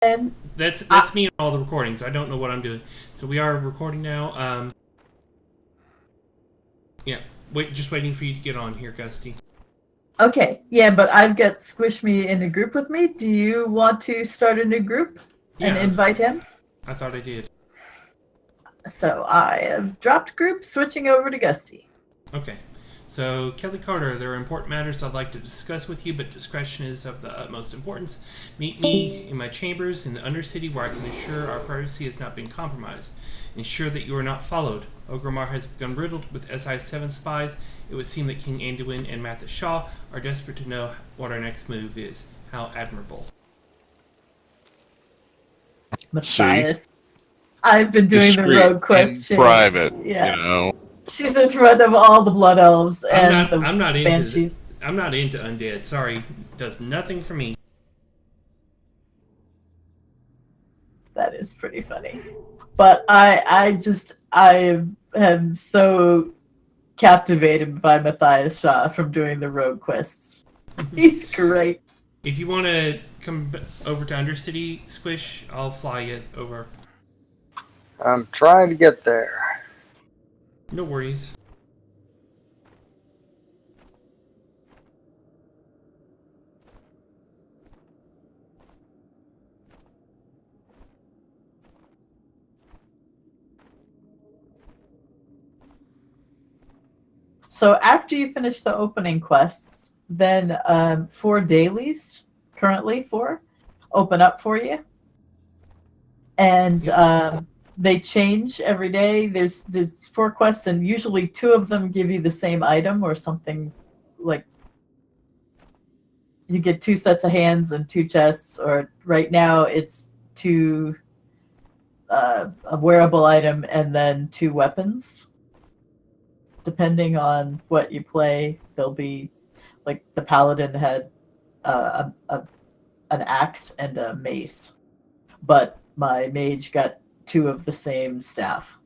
And That's me on all the recordings. I don't know what I'm doing. So we are recording now. Yeah. Just waiting for you to get on here, Gusty. okay, yeah, but I've got Squish Me in a group with me. Do you want to start a new group and Yeah, invite him? I thought I did. So I have dropped group, switching over to Gusty. Okay. So, Kelly Carter, there are important matters I'd like to discuss with you, but discretion is of the utmost importance. Meet me in my chambers in the Undercity where I can ensure our privacy has not been compromised. Ensure that you are not followed. Ogrimmar has become riddled with SI-7 spies. It would seem that King Anduin and Mathis Shaw are desperate to know what our next move is. How admirable. See, Matthias. I've been doing the discreet rogue in quest chain. private, Yeah. you know. She's in front of all the blood elves I'm and not. the I'm not into. banshees. I'm not into undead. Sorry, does nothing for me. That is pretty funny. But I am so captivated by Matthias Shaw from doing the rogue quests. He's great. If you want to come over to Undercity, Squish, I'll fly you over. I'm trying to get there. No worries. So after you finish the opening quests, then 4 dailies, currently 4, open up for you. And they change every day. There's 4 quests, and usually 2 of them give you the same item or something like you get 2 sets of hands and 2 chests, or right now it's 2 a wearable item and then 2 weapons. Depending on what you play, there'll be like the paladin had an axe and a mace, but my mage got 2 of the same staff.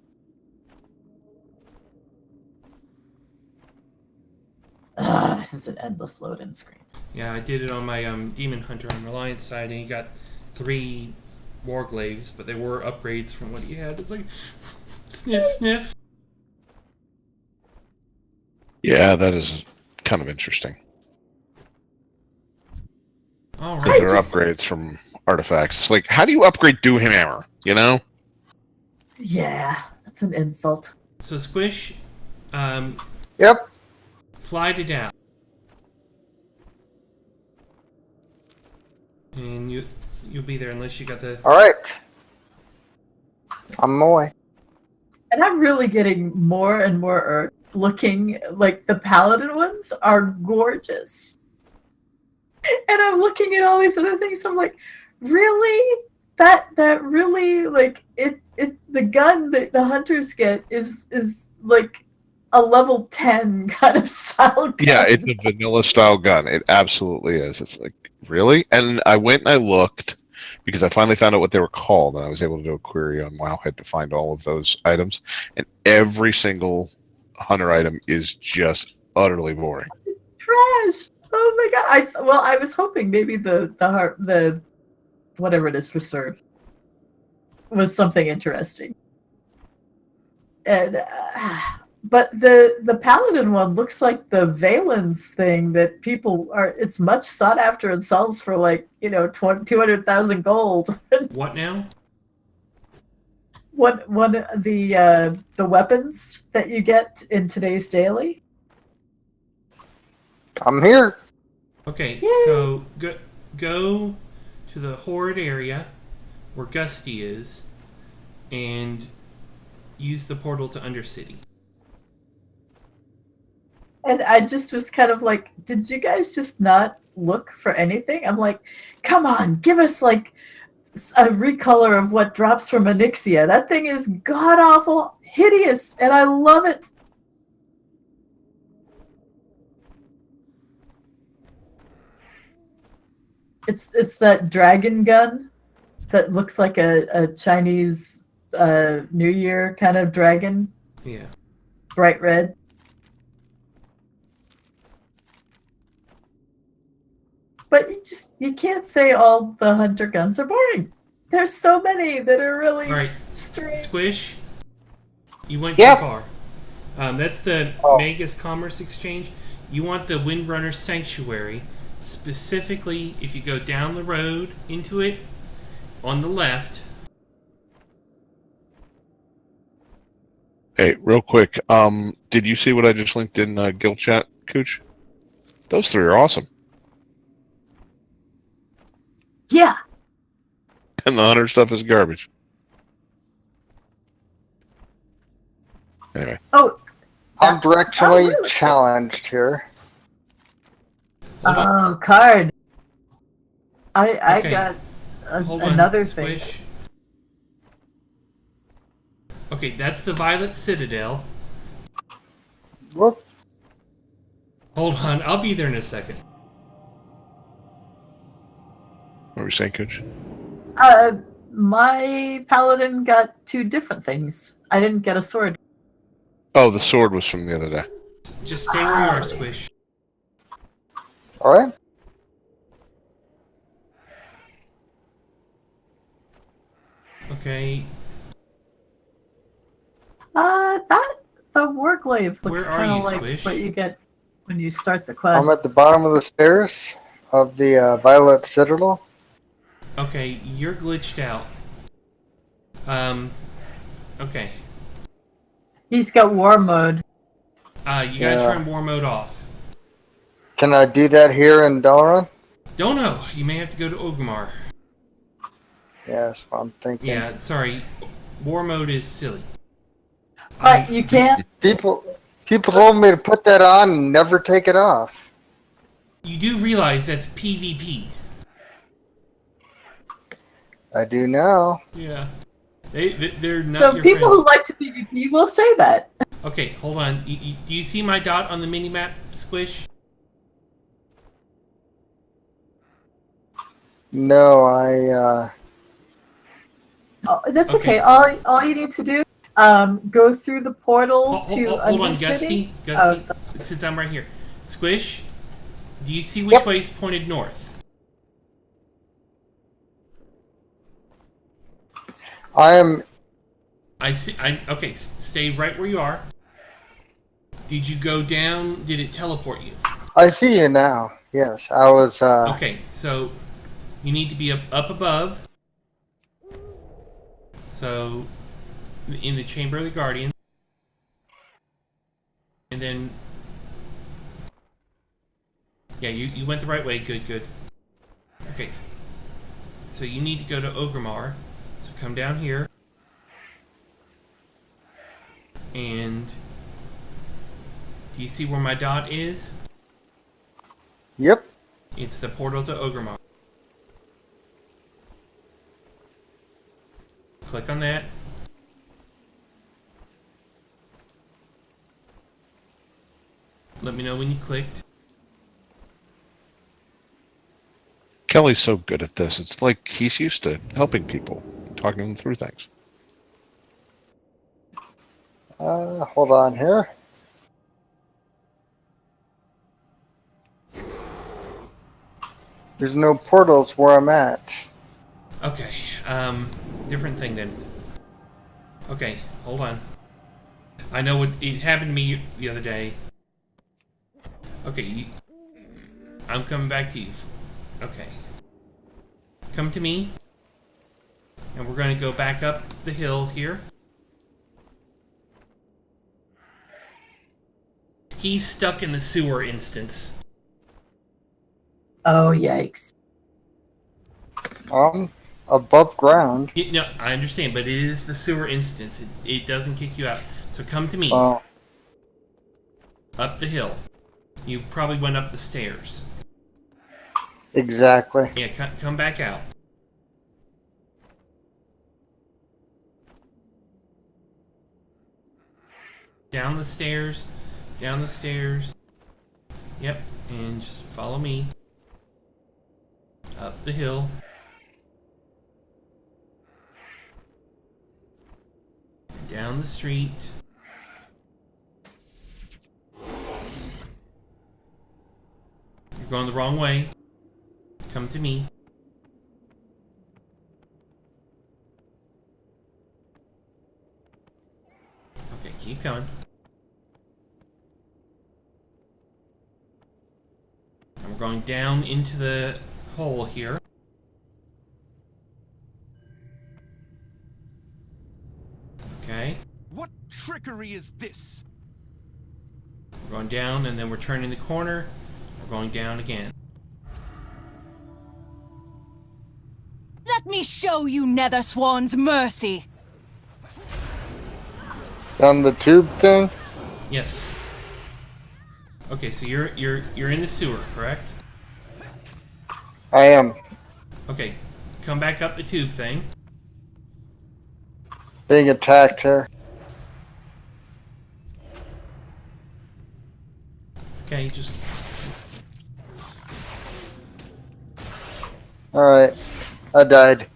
This is an endless load-in screen. Yeah, I did it on my Demon Hunter on Reliance side, and he got 3 Warglaves, but they were upgrades from what he had. It's like sniff, sniff. Yeah, that is kind of interesting. All Because right. they're upgrades from artifacts. Like, how do you upgrade Doomhammer? You know? Yeah, that's an insult. So Squish, Yep. fly to down, and you'll be there unless you got the. All right. I'm on my way. And I'm really getting more and more earth looking like the paladin ones are gorgeous. And I'm looking at all these other things. I'm like, really? That really like it's the gun that the hunters get is like a level 10 kind of style gun. Yeah, it's a vanilla style gun. It absolutely is. It's like, really? And I went and I looked because I finally found out what they were called, and I was able to do a query on Wowhead to find all of those items. And every single hunter item is just utterly boring. Trash. Oh my god. I was hoping maybe the whatever it is for serve was something interesting. And but the paladin one looks like the valence thing that people are. It's much sought after and sells for like 200,000 gold. What now? One of the weapons that you get in today's daily. I'm here. Okay, Yay. so go to the horde area where Gusty is, and use the portal to Undercity. And I just was kind of like, did you guys just not look for anything? I'm like, come on, give us like a recolor of what drops from Onyxia. That thing is god awful hideous, and I love it. It's that dragon gun that looks like a Chinese New Year kind of dragon, Yeah. bright red. But you can't say all the hunter guns are boring. There's so many that are really All right, strange. Squish. You went Yep. too far. That's the Oh. Magus Commerce Exchange. You want the Windrunner Sanctuary. Specifically, if you go down the road into it, on the left. Hey, real quick. Did you see what I just linked in Guild Chat, Cooch? Those three are awesome. Yeah. And the hunter stuff is garbage. Anyway. Oh. I'm directionally really? challenged here. Hold on. Oh, card. I Okay. got Hold on, another thing. Squish. Okay, that's the Violet Citadel. Whoop. Hold on, I'll be there in a second. What were you saying, Cooch? My paladin got two different things. I didn't get a sword. Oh, the sword was from the other day. Just stay where you are, Squish. All right. Okay, The warglaive looks Where are kind you, of like Squish? what you get when you start the quest. I'm at the bottom of the stairs of the Violet Citadel. okay, you're glitched out. Okay. He's got war mode. You gotta Yeah. turn war mode off. Can I do that here in Dalaran? Don't know. You may have to go to Ogmar. Yeah, that's what I'm thinking. Yeah, sorry. War mode is silly. But you can't. People told me to put that on and never take it off. You do realize that's PvP. I do now. Yeah. They're not So your people friends. who like to PvP will say that. Okay, hold on. Do you see my dot on the minimap, Squish? No, I Oh, that's Okay. okay. All you need to do, go through the portal to Hold on, Undercity. Gusty. Oh, Gusty, sorry. since I'm right here. Squish, do you see which Yep. way is pointed north? am. I see. Okay, stay right where you are. Did you go down? Did it teleport you? I see you now. Yes, I was. Okay, so you need to be up above. So, in the Chamber of the Guardian. And then... Yeah, you went the right way. Good, good. Okay, so you need to go to Ogrimmar. So come down here. And... Do you see where my dot is? Yep. It's the portal to Ogrimmar. Click on that. Let me know when you clicked. Kelly's so good at this. It's like he's used to helping people, talking them through things. Hold on here. There's no portals where I'm at. Okay, different thing then. Okay, hold on. I know what it happened to me the other day. Okay, I'm coming back to you. Okay. Come to me. And we're going to go back up the hill here. He's stuck in the sewer instance. Oh, yikes. Above ground. No, I understand, but it is the sewer instance. It doesn't kick you out. So come to me. Oh, Up the hill. You probably went up the stairs. exactly. Yeah, come back out. Down the stairs. Down the stairs. Yep, and just follow me. Up the hill. Down the street. You're going the wrong way. Come to me. Keep going. And we're going down into the hole here. Okay. What trickery is this? We're going down, and then we're turning the corner. We're going down again. Let me show you Nether Swan's mercy. On the tube thing? Yes. Okay, so you're in the sewer, correct? I am. Okay, come back up the tube thing. Being attacked here. It's okay, just Alright. I died.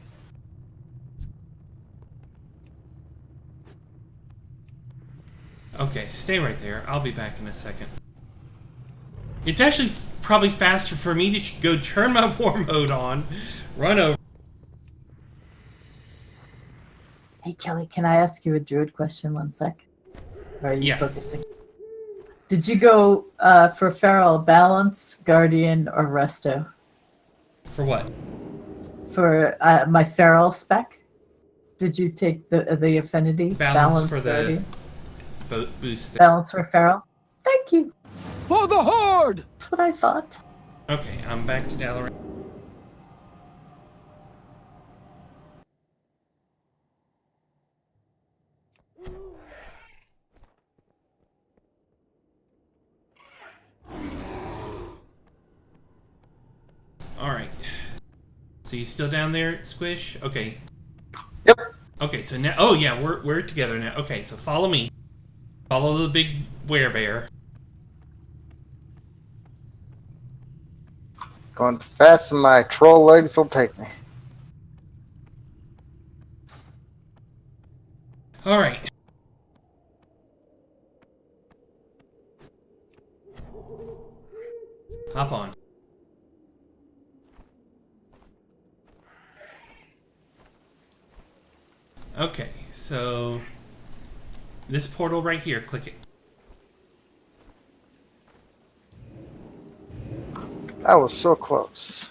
okay. Stay right there. I'll be back in a second. It's actually probably faster for me to go turn my war mode on, run over. Hey, Kelly, can I ask you a druid question 1 sec? Or are you Yeah. focusing? Did you go for Feral Balance, Guardian, or Resto? For what? For my Feral spec? Did you take the affinity? Balance for the Guardian? boost thing. Balance for Feral? Thank you. For the Horde! That's what I thought. Okay, I'm back to Dalaran. Alright. So you still down there, Squish? Okay. Yep. Okay, so now... Oh, yeah, we're together now. Okay, so follow me. Follow the big werebear. Going fast and my troll legs will take me. Alright. Hop on. Okay, so... This portal right here, click it. That was so close.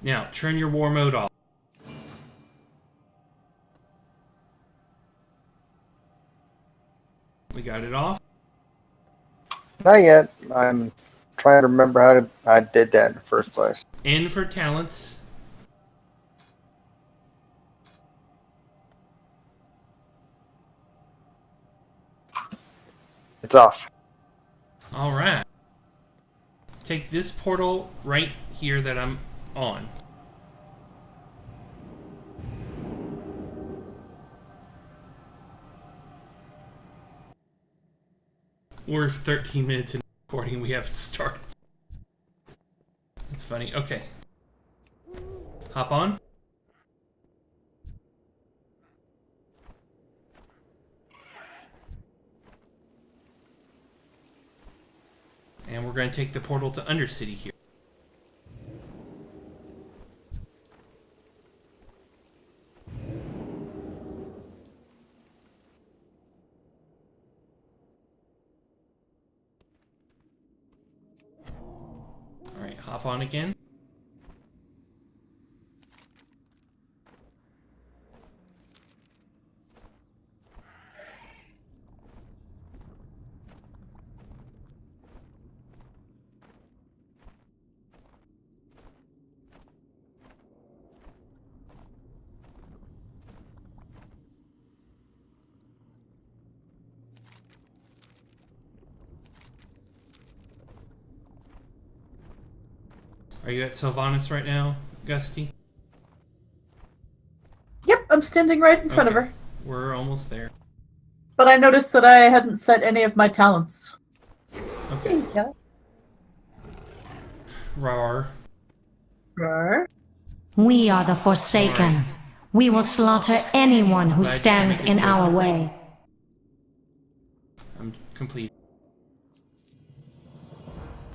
Now, turn your war mode off. We got it off. Not yet. I'm trying to remember how I did that in the first place. N for talents. It's off. Alright. Take this portal right here that I'm on. We're 13 minutes in recording, we haven't started. That's funny. Okay. Hop on. And we're going to take the portal to Undercity here. Alright, hop on again. Are you at Sylvanas right now, Gusty? Yep, I'm standing right in front of Okay. her. We're almost there. But I noticed that I hadn't set any of my talents. Okay. Yeah. Rawr. Roar. We are the Forsaken. We will slaughter anyone who Glad you stands can make in it our so. way. I'm complete.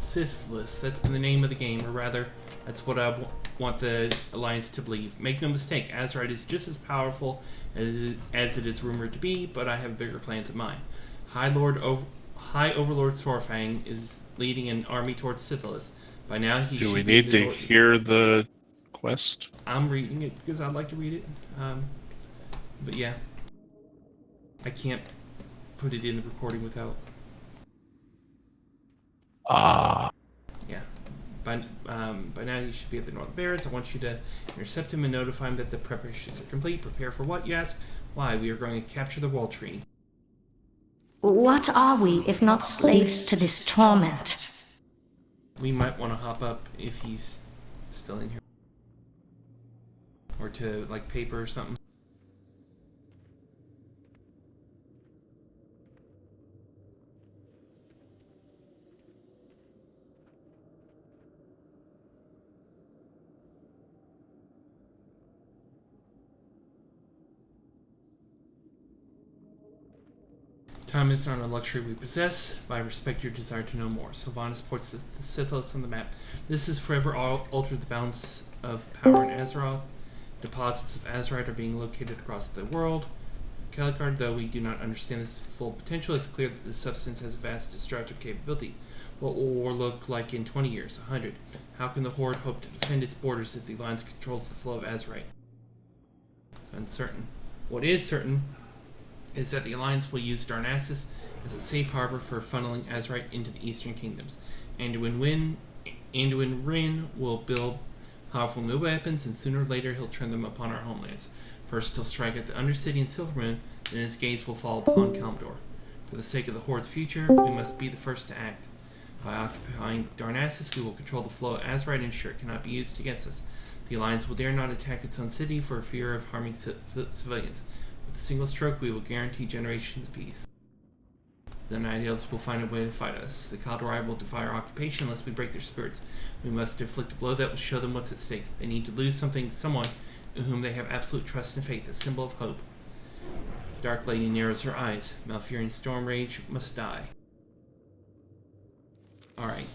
Sistless, that's been the name of the game, or rather, that's what I want the Alliance to believe. Make no mistake, Azerite is just as powerful as it is rumored to be, but I have bigger plans in mind. High Overlord Sorfang is leading an army towards Syphilis. By now, he Do should we be need the to hear the quest? I'm reading it because I'd like to read it. But yeah, I can't put it in the recording without. Ah. Yeah. By now you should be at the Northern Barrens. I want you to intercept him and notify him that the preparations are complete. Prepare for what, you ask? Why, we are going to capture the World Tree. What are we if not slaves to this torment? We might want to hop up if he's still in here. Or to, like, paper or something. Time is not a luxury we possess, but I respect your desire to know more. Sylvanas ports the Syphilis on the map. This has forever altered the balance of power in Azeroth. Deposits of Azerite are being located across the world. Calicard, though we do not understand this full potential, it's clear that this substance has vast destructive capability. What will war look like in 20 years, 100? How can the Horde hope to defend its borders if the Alliance controls the flow of Azerite? It's uncertain. What is certain is that the Alliance will use Darnassus as a safe harbor for funneling Azerite into the Eastern Kingdoms. Anduin Wrynn will build powerful new weapons, and sooner or later he'll turn them upon our homelands. First he'll strike at the Undercity and Silvermoon, then his gaze will fall upon Kalimdor. For the sake of the Horde's future, we must be the first to act. By occupying Darnassus, we will control the flow of Azerite and ensure it cannot be used against us. The Alliance will dare not attack its own city for fear of harming civilians. With a single stroke, we will guarantee generations of peace. The Night Elves will find a way to fight us. The Kaldorei will defy our occupation unless we break their spirits. We must inflict a blow that will show them what's at stake. They need to lose someone in whom they have absolute trust and faith, a symbol of hope. Dark Lady narrows her eyes. Malfurion Stormrage must die. Alright.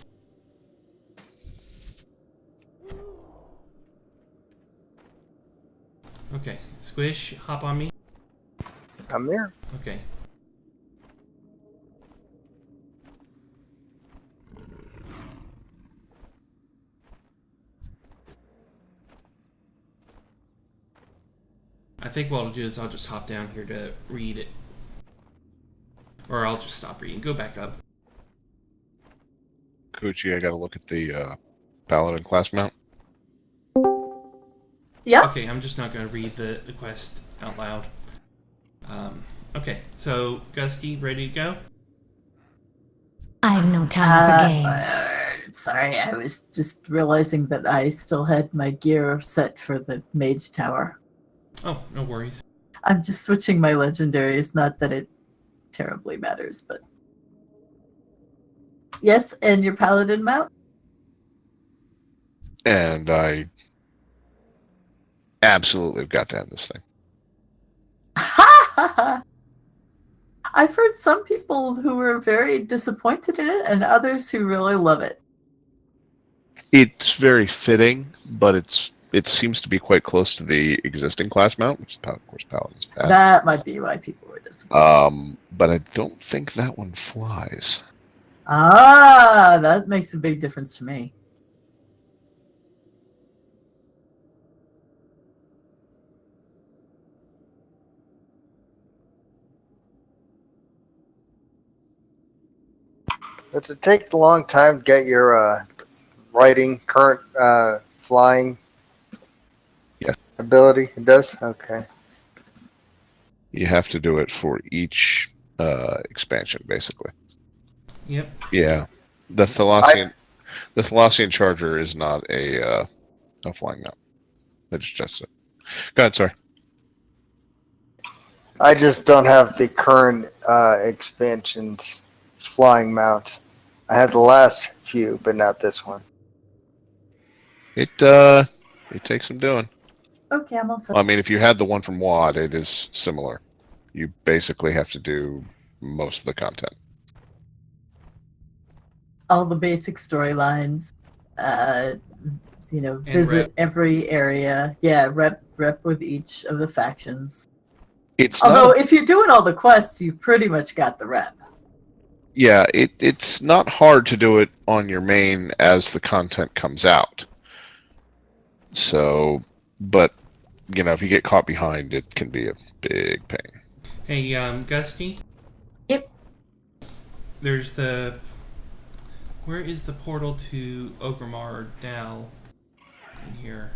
Okay, Squish, hop on me. I'm there. Okay. I think what I'll do is I'll just hop down here to read it. Or I'll just stop reading. Go back up. Coochie, I gotta look at the Paladin class mount. Yeah. Okay, I'm just not going to read the quest out loud. Okay, so Gusty, ready to go? I have no time for games. Sorry, I was just realizing that I still had my gear set for the Mage Tower. Oh, no worries. I'm just switching my legendaries, not that it terribly matters, but... Yes, and your Paladin mount? And I absolutely have got to have this thing. Ha ha ha! I've heard some people who were very disappointed in it and others who really love it. It's very fitting, but it seems to be quite close to the existing class mount, which of course Paladin's bad. That might be why people were disappointed. But I don't think that one flies. Ah, that makes a big difference to me. Does it take a long time to get your writing current flying Yes. ability? It does? Okay. You have to do it for each expansion, basically. Yep. Yeah. The Thalassian Charger is not a flying mount. That's just it. Go ahead, sorry. I just don't have the current expansion's flying mount. I had the last few, but not this one. It takes some doing. Okay, I'm all set. I mean, if you had the one from WAD, it is similar. You basically have to do most of the content. All the basic storylines, And visit rep. every area. Yeah, rep with each of the factions. It's Although, not. if you're doing all the quests, you've pretty much got the rep. Yeah, it's not hard to do it on your main as the content comes out. So, but if you get caught behind, it can be a big pain. Hey, Gusty. Yep. There's the. Where is the portal to Ogrimmar now? In here.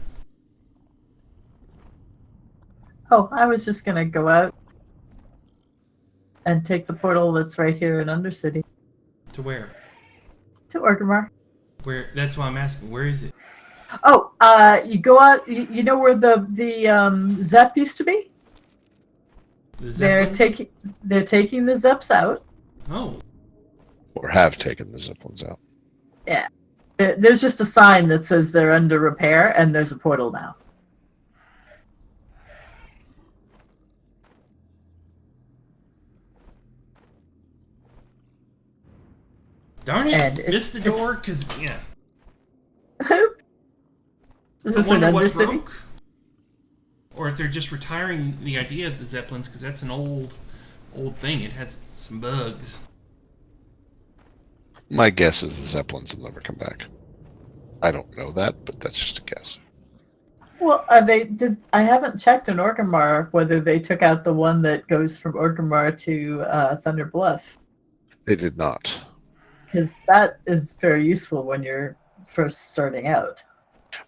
Oh, I was just gonna go out and take the portal that's right here in Undercity To where? to Orgrimmar. Where? That's why I'm asking. Where is it? Oh, you go out. You know where the Zep used to be? The They're Zeppelins? taking the Zeps out. Oh. Or have taken the Zeppelins out. There's just a sign that says they're under repair, and there's a portal now. Oh, darn it! And Missed the door, because, yeah. Is I this an wonder what Undercity? broke. Or if they're just retiring the idea of the Zeppelins, because that's an old thing. It had some bugs. My guess is the Zeppelins will never come back. I don't know that, but that's just a guess. Well, I haven't checked in Orgrimmar whether they took out the one that goes from Orgrimmar to Thunder Bluff, They did not. because that is very useful when you're first starting out.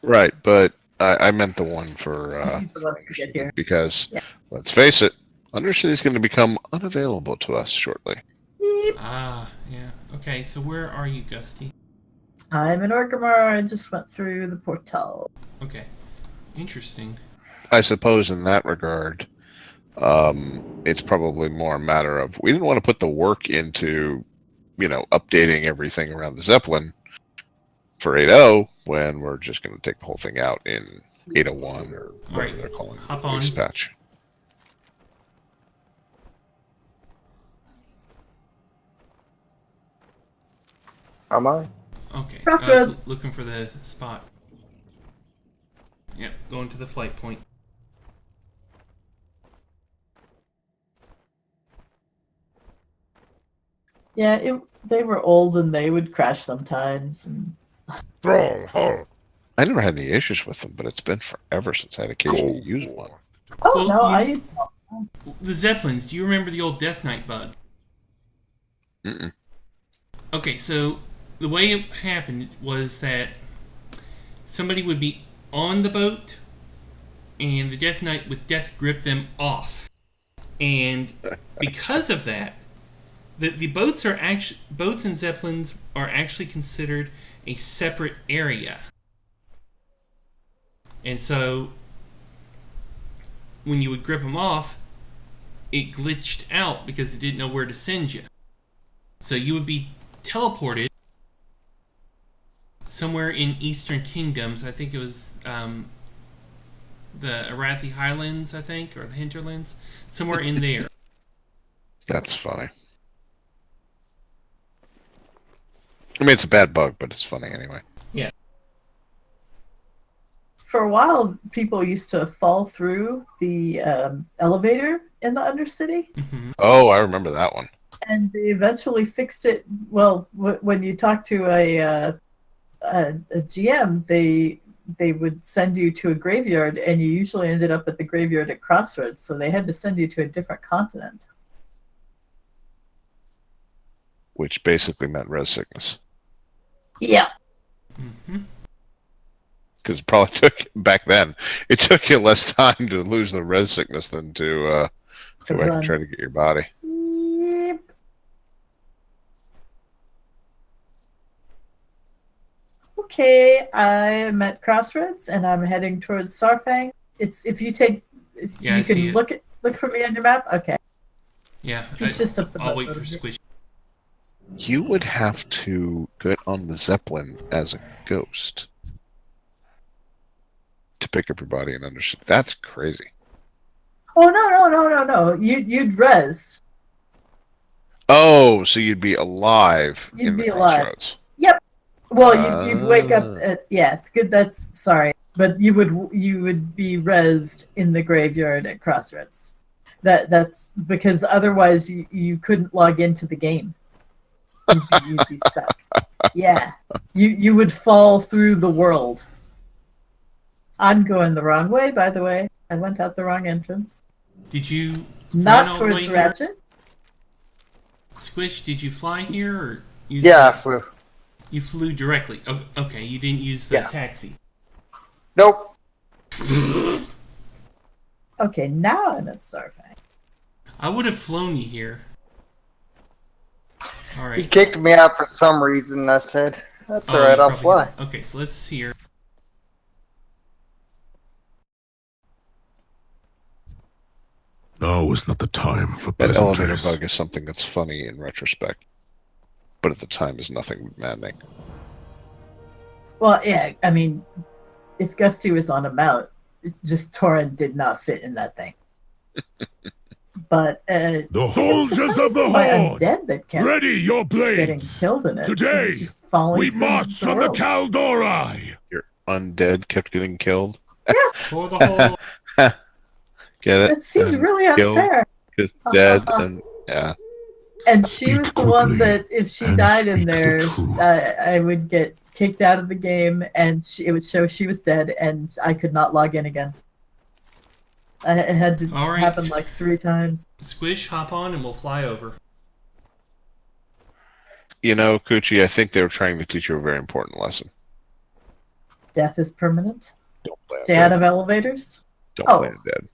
Right, but I meant the one for For us to get here. because, Yeah. let's face it, Undercity is going to become unavailable to us shortly. Yep. Ah, yeah. Okay, so where are you, Gusty? I'm in Orgrimmar. I just went through the portal. Okay. Interesting. I suppose in that regard, it's probably more a matter of we didn't want to put the work into, updating everything around the Zeppelin for 8.0 when we're just going to take the whole thing out in 8.01 or whatever Right. they're calling it. Hop on. Release patch. Am I? Okay. I Crossroads. was looking for the spot. Yep, going to the flight point. Yeah, they were old and they would crash sometimes. And I never had any issues with them, but it's been forever since I had occasion to use one. oh Well, no, you- I used The Zeppelins, do you remember the old Death Knight bug? Mm-mm. Okay, so the way it happened was that somebody would be on the boat and the Death Knight would death grip them off. And because of that, the boats and Zeppelins are actually considered a separate area. And so when you would grip them off, it glitched out because it didn't know where to send you. So you would be teleported somewhere in Eastern Kingdoms. I think it was the Arathi Highlands, I think, or the Hinterlands. Somewhere in there. That's funny. I mean, it's a bad bug, but it's funny anyway. for a while, people used to fall through the elevator in the Undercity, Mm-hmm. Oh, I remember that one. and they eventually fixed it. Well, when you talk to a GM, they would send you to a graveyard, and you usually ended up at the graveyard at Crossroads, so they had to send you to a different continent. Which basically meant res sickness. Yeah. Mm-hmm. Because it probably took, back then, it took you less time to lose the res sickness than to go back and try to get your body. Yep. Okay, I am at Crossroads, and I'm heading towards Sarfang. It's if you take, if Yeah, I you see can it. look for me on your map. Okay, Yeah, he's just up the I'll boat wait a for little bit. Squish. You would have to get on the Zeppelin as a ghost to pick up your body and understand. That's crazy. Oh no! You'd res. Oh, so you'd be alive You'd in be the alive. crossroads. Yep. Well, you'd wake up at yeah, good. That's sorry, but you would be rezzed in the graveyard at Crossroads. That's because otherwise you couldn't log into the game. You'd be stuck. Yeah, you would fall through the world. I'm going the wrong way, by the way. I went out the wrong entrance. Did you run Not all the way towards here? Ratchet. Squish, did you fly here or use Yeah, I the- flew. You flew directly. Oh, okay, you didn't use the Yeah. taxi. Nope. Okay, now I'm at Starfang. I would have flown you here. He Alright. kicked me out for some reason. I said, "That's Oh, alright. you I'll probably fly." did. Okay, so let's see here. Now is not the time for That elevator pleasantries. bug is something that's funny in retrospect, but at the time is nothing but maddening. Well, yeah, I mean, if Gusty was on a mount, it's just Torin did not fit in that thing. But The I guess for soldiers some of the reason my Horde, undead that kept ready your getting blades. killed in it. Today, just falling we through march the on the world. Kaldori. Your undead kept getting killed. For the whole. Get it? That seemed And really killed, unfair. just dead, and yeah. And she Speak was the one quickly that, if she and died in speak the there, truth. I would get kicked out of the game, and it would show she was dead, and I could not log in again. It had to All right. happen like 3 times. Squish, hop on and we'll fly over. You know, Coochie, I think they were trying to teach you a very important lesson. Death is permanent. Don't play Stay out undead. of elevators. Don't Oh. play undead.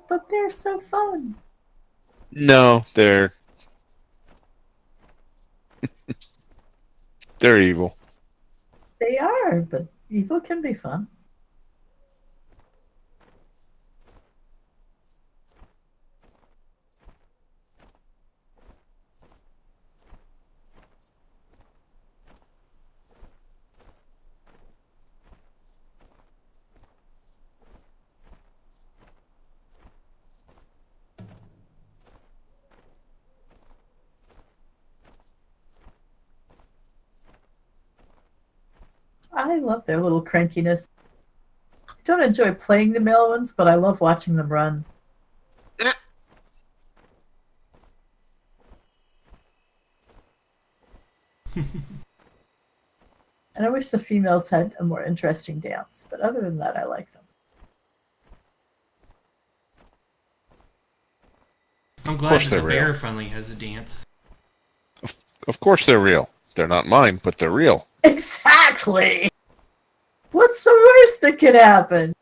But they're so fun. No, they're they're evil. They are, but evil can be fun. I love their little crankiness. I don't enjoy playing the male ones, but I love watching them run. And I wish the females had a more interesting dance, but other than that, I like them. I'm glad course that they're the real. bear finally has a dance. Of course they're real. They're not mine, but they're real. Exactly! What's the worst that could happen?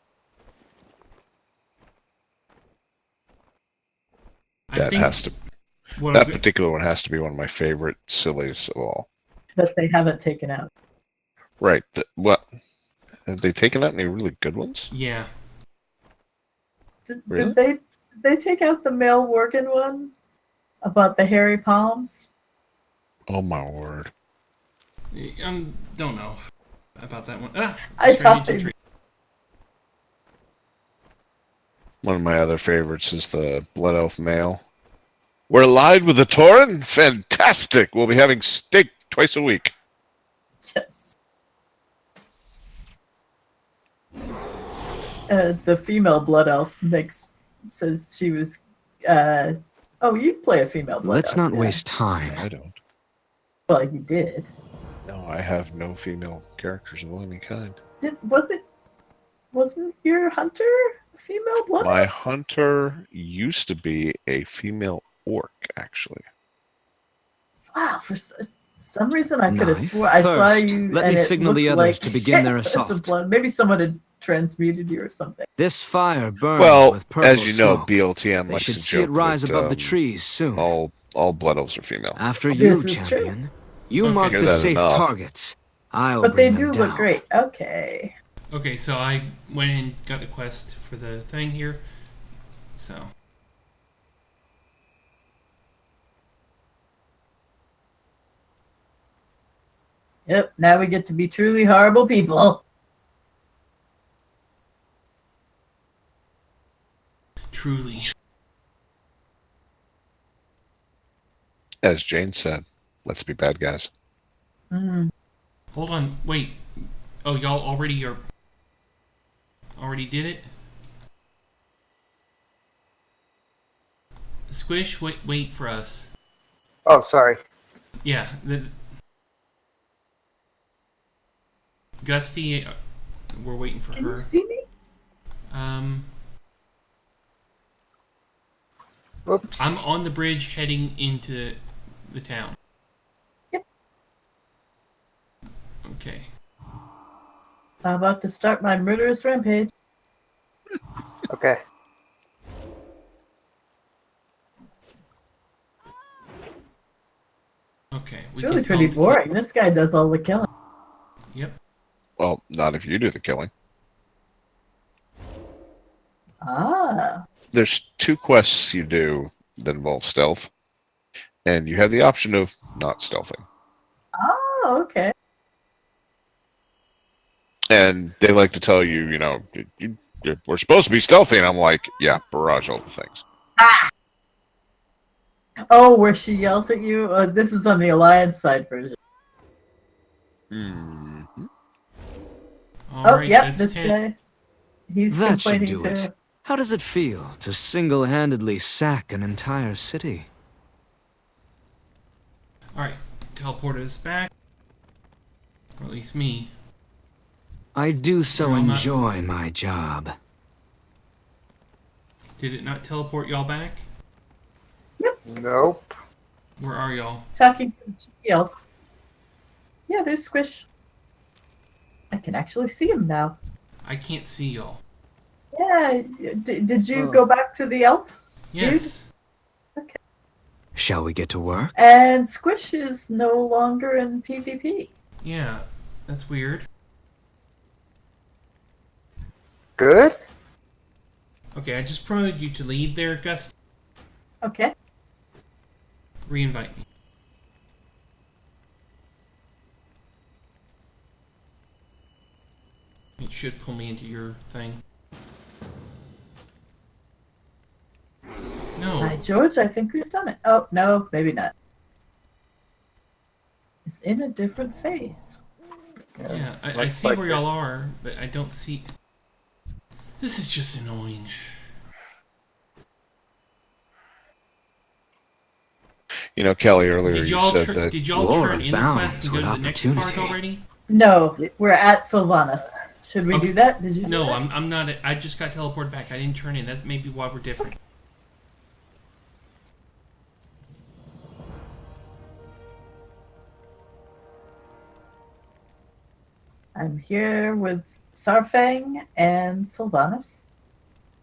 I That think has to. what That I'm- particular one has to be one of my favorite sillies of all. That they haven't taken out. Right. What? Have they taken out any really good ones? yeah. Did, Really? did they take out the male Worgen one? About the hairy palms? Oh my word! Don't know about that one. Ah, I shiny thought they gentry. One of my other favorites is the Blood Elf male. We're live with the Tauren? Fantastic! We'll be having steak twice a week. Yes. The female blood elf says she was. Oh, you play a female blood Let's elf. not yeah. waste time. I don't. Well, you did. No, I have no female characters of any kind. Wasn't your hunter a female blood My elf? hunter used to be a female orc, actually. Wow, for some reason I could have Knife swore I saw first. you. Let and me it signal the looked others like to begin their it was a assault. blood. Maybe someone had transmuted you or something. This fire burns Well, with purple as you know, smoke. BLTM They likes should to see it joke rise that, above the trees soon. all blood elves are female. After you, This is true. champion. You Okay. mark Hear the that safe enough. targets. I'll But they bring do them down. look great. Okay. Okay, so I went and got the quest for the thing here. So Yep. Now we get to be truly horrible people. truly, As Jane said, let's be bad guys. Mm. Hold on, wait. Oh, y'all already did it? Squish, wait for us. Oh, sorry. Yeah, Gusty, we're waiting for Can her. you see me? Whoops. I'm on the bridge heading into the town. Yep. Okay. I'm about to start my murderous rampage. Okay. Okay. It's really pretty boring. This guy does all the killing. Yep. Well, not if you do the killing. Ah. There's 2 quests you do that involve stealth, and you have the option of not stealthing. Oh, okay. And they like to tell you, we're supposed to be stealthy, and I'm like, yeah, barrage all the things. Ah! Oh, where she yells at you? This is on the Alliance side version. Mm-hmm. Oh, Alright, yep, that's this 10. guy. He's That should complaining do it. too. How does it feel to single-handedly sack an entire city? Alright, teleport us back. Or at least me. I do so You're all not- enjoy my job. Did it not teleport y'all back? Nope. Where are y'all? Talking to the elf. Yeah, there's Squish. I can actually see him now. I can't see y'all. Yeah, did you go back to the elf? Yes. Okay. Shall we get to work? And Squish is no longer in PvP. Yeah, that's weird. Good? Okay, I just promoted you to lead there, Gus. Okay. Reinvite me. It should pull me into your thing. No. By George, I think we've done it. Oh, no, maybe not. It's in a different phase. Yeah, I looks see like where it. y'all are, but I don't see... This is just annoying. Kelly, earlier Did you y'all said that... did y'all Lord turn in the quest and go to abounds the with next part opportunity. already? No, Yeah. we're at Sylvanas. Should we Okay. do that? Did you do No, that? I'm not. I just got teleported back. I didn't turn in. That's maybe why we're different. I'm here with Sarfang and Sylvanas.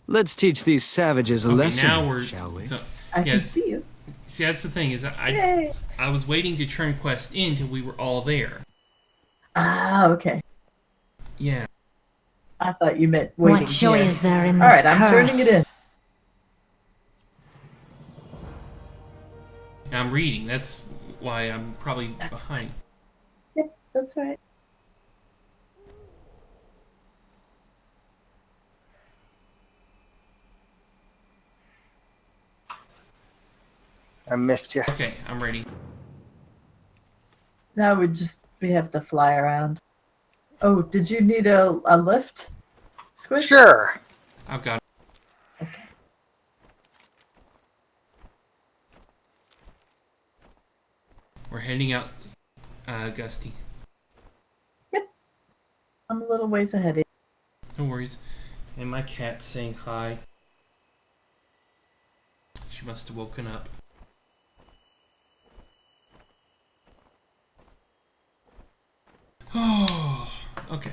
Let's teach these savages a Okay, lesson, now we're. shall we? So, I yeah, can see you. see, that's the thing is Yay. I was waiting to turn quest in till we were all there. Ah, okay. Yeah. I thought you meant waiting What joy here. is there in All this right, I'm turning it in. I'm reading. That's why I'm probably That's behind. Yep, that's right. I missed you. Okay, I'm ready. Now we have to fly around. Oh, did you need a lift? Squish? Sure. I've got. Okay. We're heading out, Gusty. I'm a little ways ahead of you. No worries. And my cat's saying hi. She must have woken up. Oh, okay.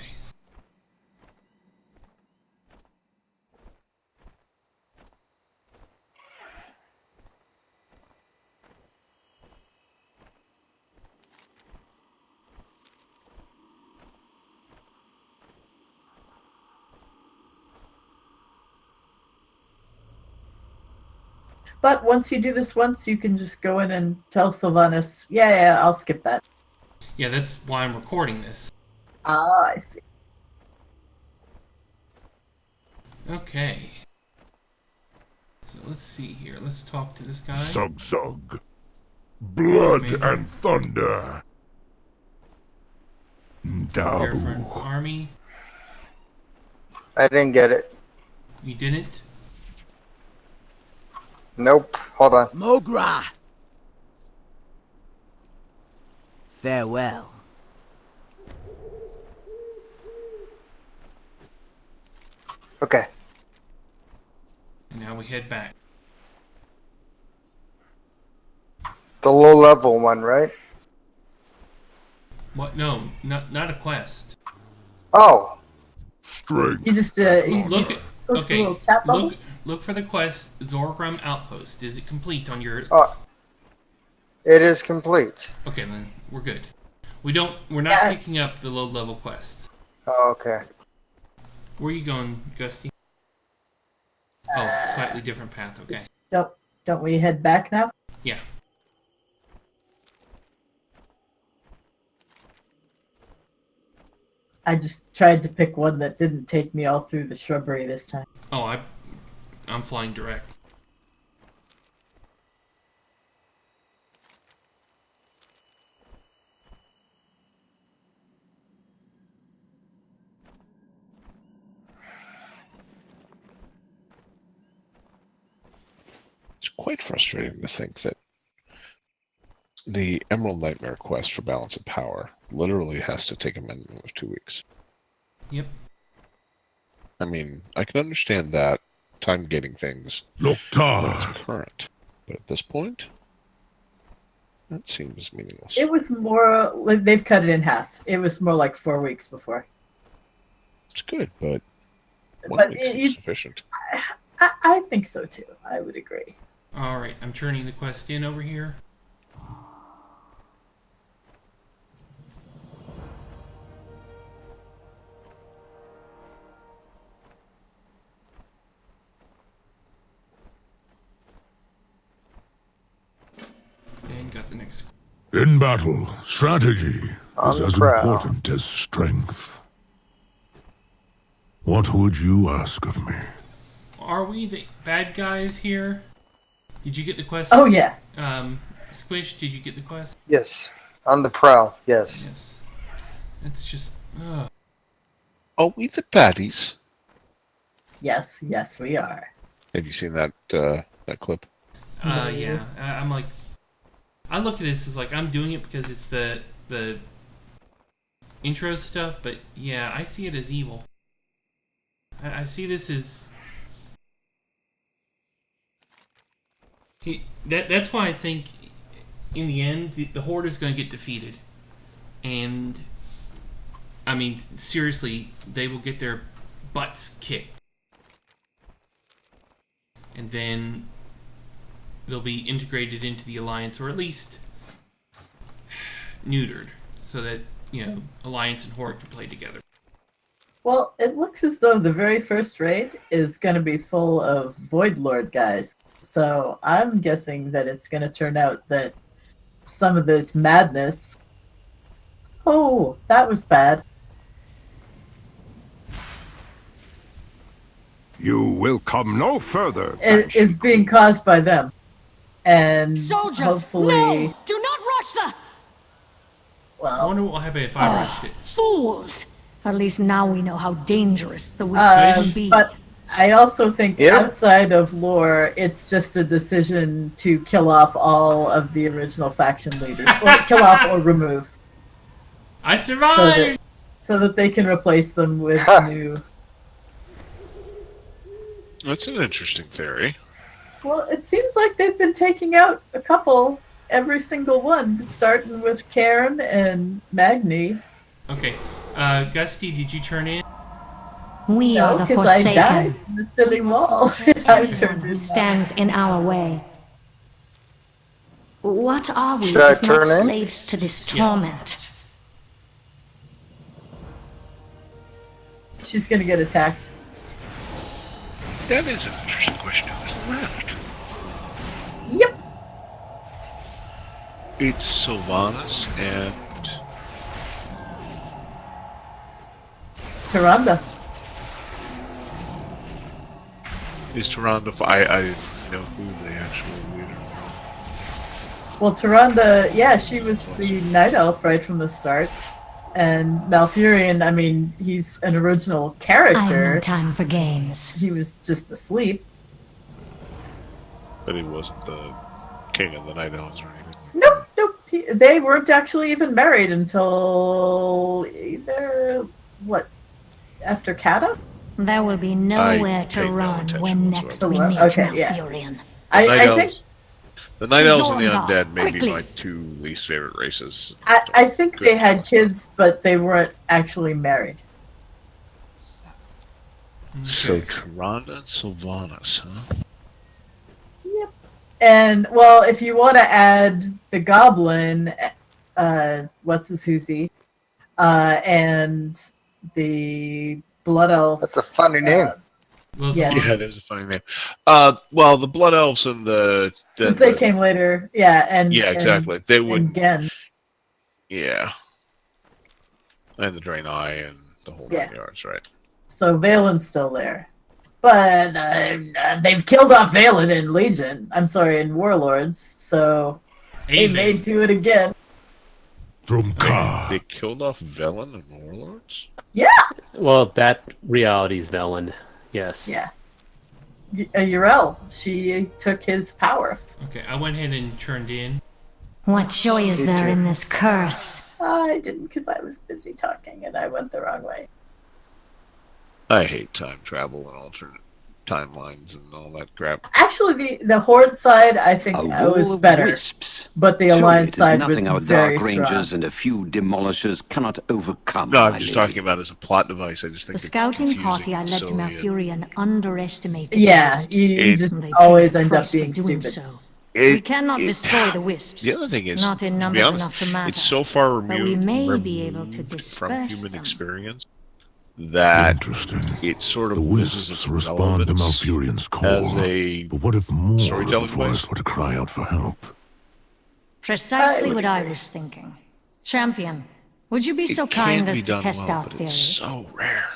But once you do this once, you can just go in and tell Sylvanas, yeah, I'll skip that. Yeah, that's why I'm recording this. Ah, I see. Okay. So let's see here. Let's talk to this guy. Sug sug. Blood Maybe. and thunder. Prepare for an Dabu. army. I didn't get it. You didn't? Nope. Hold on. Mogra! Farewell. Okay. Now we head back. The low level one, right? What? No, not a quest. Oh. Strength. You just Look at look at the little chat bubble. look for the quest Zorgrum Outpost. Is it complete on your? It is complete. Okay, then we're good. We're not Yeah. picking up the low level quests. Oh, okay. Where are you going, Gusty? Oh, slightly different path. Okay. Don't we head back now? Yeah. I just tried to pick one that didn't take me all through the shrubbery this time. Oh, I'm flying direct. It's quite frustrating to think that the Emerald Nightmare quest for Balance of Power literally has to take a minimum of 2 weeks. Yep. I mean, I can understand that time gating things when it's Loktar. current, but at this point, that seems meaningless. It was more like they've cut it in half. It was more like 4 weeks before. It's good, but one But week is it- sufficient. I think so too. I would agree. All right, I'm turning the quest in over here. And got the next. In battle, strategy On is the as prowl. important as strength. What would you ask of me? Are we the bad guys here? Did you get the quest? Oh yeah. Squish, did you get the quest? Yes. On the prowl. Yes. Yes. It's just. Are we the baddies? Yes, we are. Have you seen that that clip? Yeah. I'm like. I look at this as like I'm doing it because it's the intro stuff, but yeah, I see it as evil. I see this as. That's why I think in the end the Horde is going to get defeated, and I mean seriously, they will get their butts kicked, and then they'll be integrated into the Alliance, or at least neutered, so that Alliance and Horde can play together. Well, it looks as though the very first raid is going to be full of Void Lord guys. So I'm guessing that it's going to turn out that some of this madness... Oh, that was bad. You will come no further. It is being caused by them. And Soldiers, hopefully... no! Do not rush the... I Well, wonder what will happen if I rush it. Fools! At least now we know how dangerous the wizards can be. but I also think Yeah. outside of lore, it's just a decision to kill off all of the original faction leaders. Or kill off or remove. I survived! So that they can replace them with Ha. new... That's an interesting theory. Well, it seems like they've been taking out a couple, every single one, starting with Cairn and Magni. Okay, Gusty, did you turn in? We No, are the because I died Forsaken. in the silly wall. I turned Who in. stands in our way? What are we Should I if not turn in? slaves to this torment? She's gonna get attacked. That is an interesting question. Who's left? Yep. It's Sylvanas and Tyrande. is Tyrande. I didn't know who the actual leader was. Well, Tyrande, yeah, she was the night elf right from the start. And Malfurion, I mean, he's an original I have character. no time for games. He was just asleep. But he wasn't the king of the Night Elves or anything. Nope. They weren't actually even married until either, after Kata? There will be nowhere take to no run attention when next we whatsoever. meet Okay, yeah. Malfurion. I think The Night Elves and the Zorngar, Undead may be quickly. my two least favorite races. I think Good they had choice. kids, but they weren't actually married. So Tyrande and Sylvanas, huh? Yep. And well, if you want to add the Goblin, what's his whoosy, and the Blood Elf. That's a funny name. Yeah. Yeah, it is a funny name. Well, the Blood Elves and Because they came later, yeah, and Yeah, exactly. They and would. again, Yeah. And the Draenei and the whole Yeah. nine yards, right? so Valen's still there, but they've killed off Valen in Legion. I'm sorry, in Warlords. So they may Haven. do it again. Drumka. They killed off Velen and Warlords? Well, that reality's Velen. Yes. Yes, Yrel. She took his power. Okay, I went ahead and turned in. What joy is Me there too. in this curse? I didn't because I was busy talking and I went the wrong way. I hate time travel and alternate timelines and all that crap. Actually, the Horde side I think was better, Wisps. but the Surely Alliance it is side nothing was our very dark rangers strong. and a few demolishers cannot overcome. No, I'm my just lady. talking about as a plot device. I just think The it's scouting confusing party I and led to silly and- Malfurion underestimated Yeah, the wisps. you just They always paid a end up price for being doing stupid. so. It- We cannot it- destroy the wisps. The other thing is, Not in to be numbers honest, enough to matter. it's so far But we removed, may be able to from disperse human them. experience that Interesting. it sort of The loses wisps its respond to relevance Malfurion's call. as a But what if more of storytelling the forest device. were to cry out for help? Precisely I what I was thinking. Champion, would you be so it kind can as be to done test well, our but theory? it's so rare.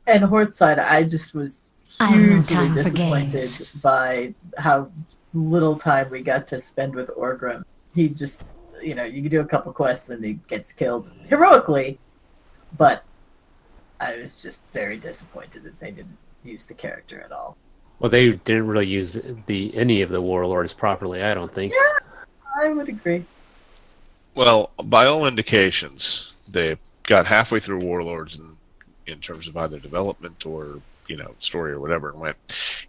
And Horde side, I just was I have no hugely time for disappointed games. by how little time we got to spend with Orgrim. He just, you can do a couple quests and he gets killed heroically, but I was just very disappointed that they didn't use the character at all. Well, they didn't really use any of the warlords properly, I don't think. I would agree. Well, by all indications, they got halfway through Warlords in terms of either development or story or whatever, and went,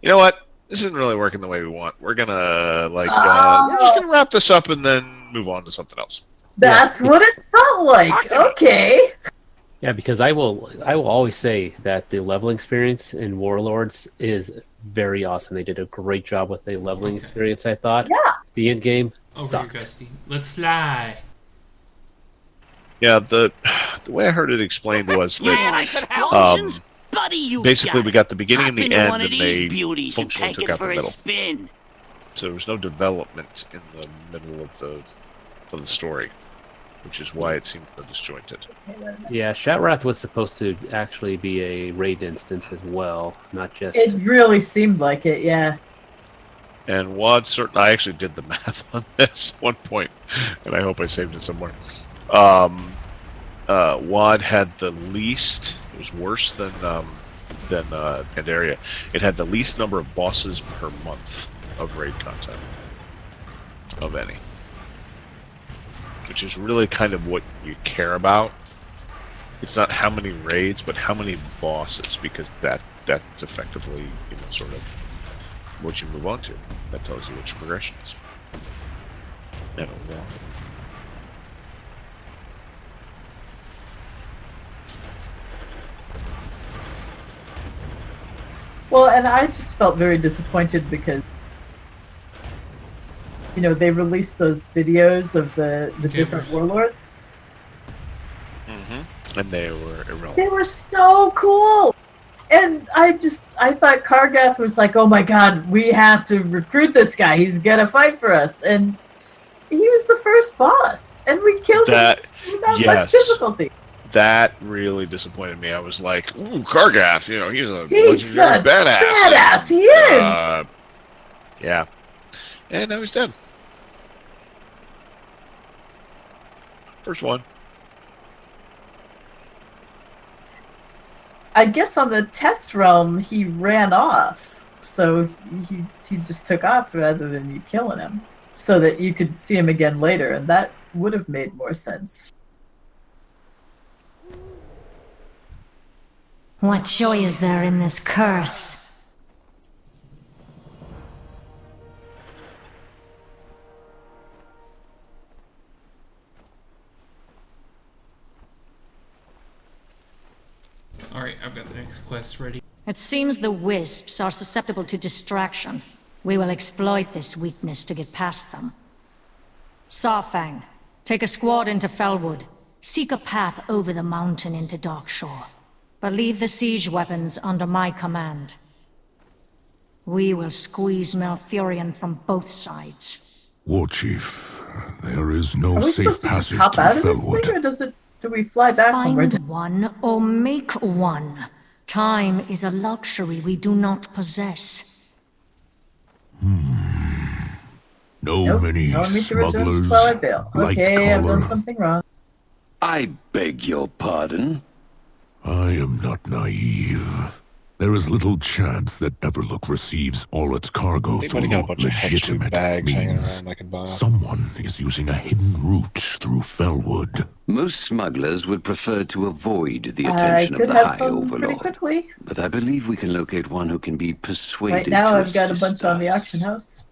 you know what? This isn't really working the way we want. We're gonna we're just gonna wrap this up and then move on to something else. That's what it felt like. Okay. Yeah, because I will always say that the leveling experience in Warlords is very awesome. They did a great job with the leveling experience, I thought. Yeah. The end game Over sucked. here, Gusty. Let's fly. Yeah, the way I heard it explained was that explosions? Buddy, you basically we got the beginning and Hop the into end, one of and these they beauties and functionally take took it out the for a middle. spin. So there was no development in the middle of the story, which is why it seemed so disjointed. Yeah, Shatrath was supposed to actually be a raid instance as well, not just... It really seemed like it, yeah. And Wad I actually did the math on this at one point, and I hope I saved it somewhere. Wad had the least. It was worse than Pandaria. It had the least number of bosses per month of raid content of any, which is really kind of what you care about. It's not how many raids, but how many bosses, because that's effectively sort of what you move on to. That tells you what your progression is. And a lot. Well, and I just felt very disappointed because, they released those videos of the different warlords. Mm-hmm. And they were irrelevant. They were so cool! And I thought Kargath was like, oh my god, we have to recruit this guy. He's gonna fight for us. And he was the first boss. And we killed him without much difficulty. That really disappointed me. I was like, ooh, Kargath, he's a He's legendary a badass. badass, he is! Yeah. And now he's dead. First one. I guess on the test realm, he ran off. So he just took off rather than you killing him. So that you could see him again later, and that would have made more sense. What joy is there in this curse? Alright, I've got the next quest ready. It seems the wisps are susceptible to distraction. We will exploit this weakness to get past them. Sawfang, take a squad into Felwood. Seek a path over the mountain into Darkshore. But leave the siege weapons under my command. We will squeeze Malfurion from both sides. War Chief, there is no Are we safe supposed to just passage hop to out of this Felwood. thing, or do we fly back when we're Find done? one or make one. Time is a luxury we do not possess. No Nope, many telling me to return to smugglers, Twilight Vale. Okay, I've done light-collar. something wrong. I beg your pardon. I am not naive. There is little chance that Everlook receives all its cargo Anybody got a through bunch of Hexley legitimate bags hanging means. around I can buy? Someone is using a hidden route through Felwood. Most smugglers would prefer to avoid the I attention could of the have High some pretty Overlord. quickly. But I believe we can locate one who can be persuaded Right now, to I've got a assist bunch on the us. auction house.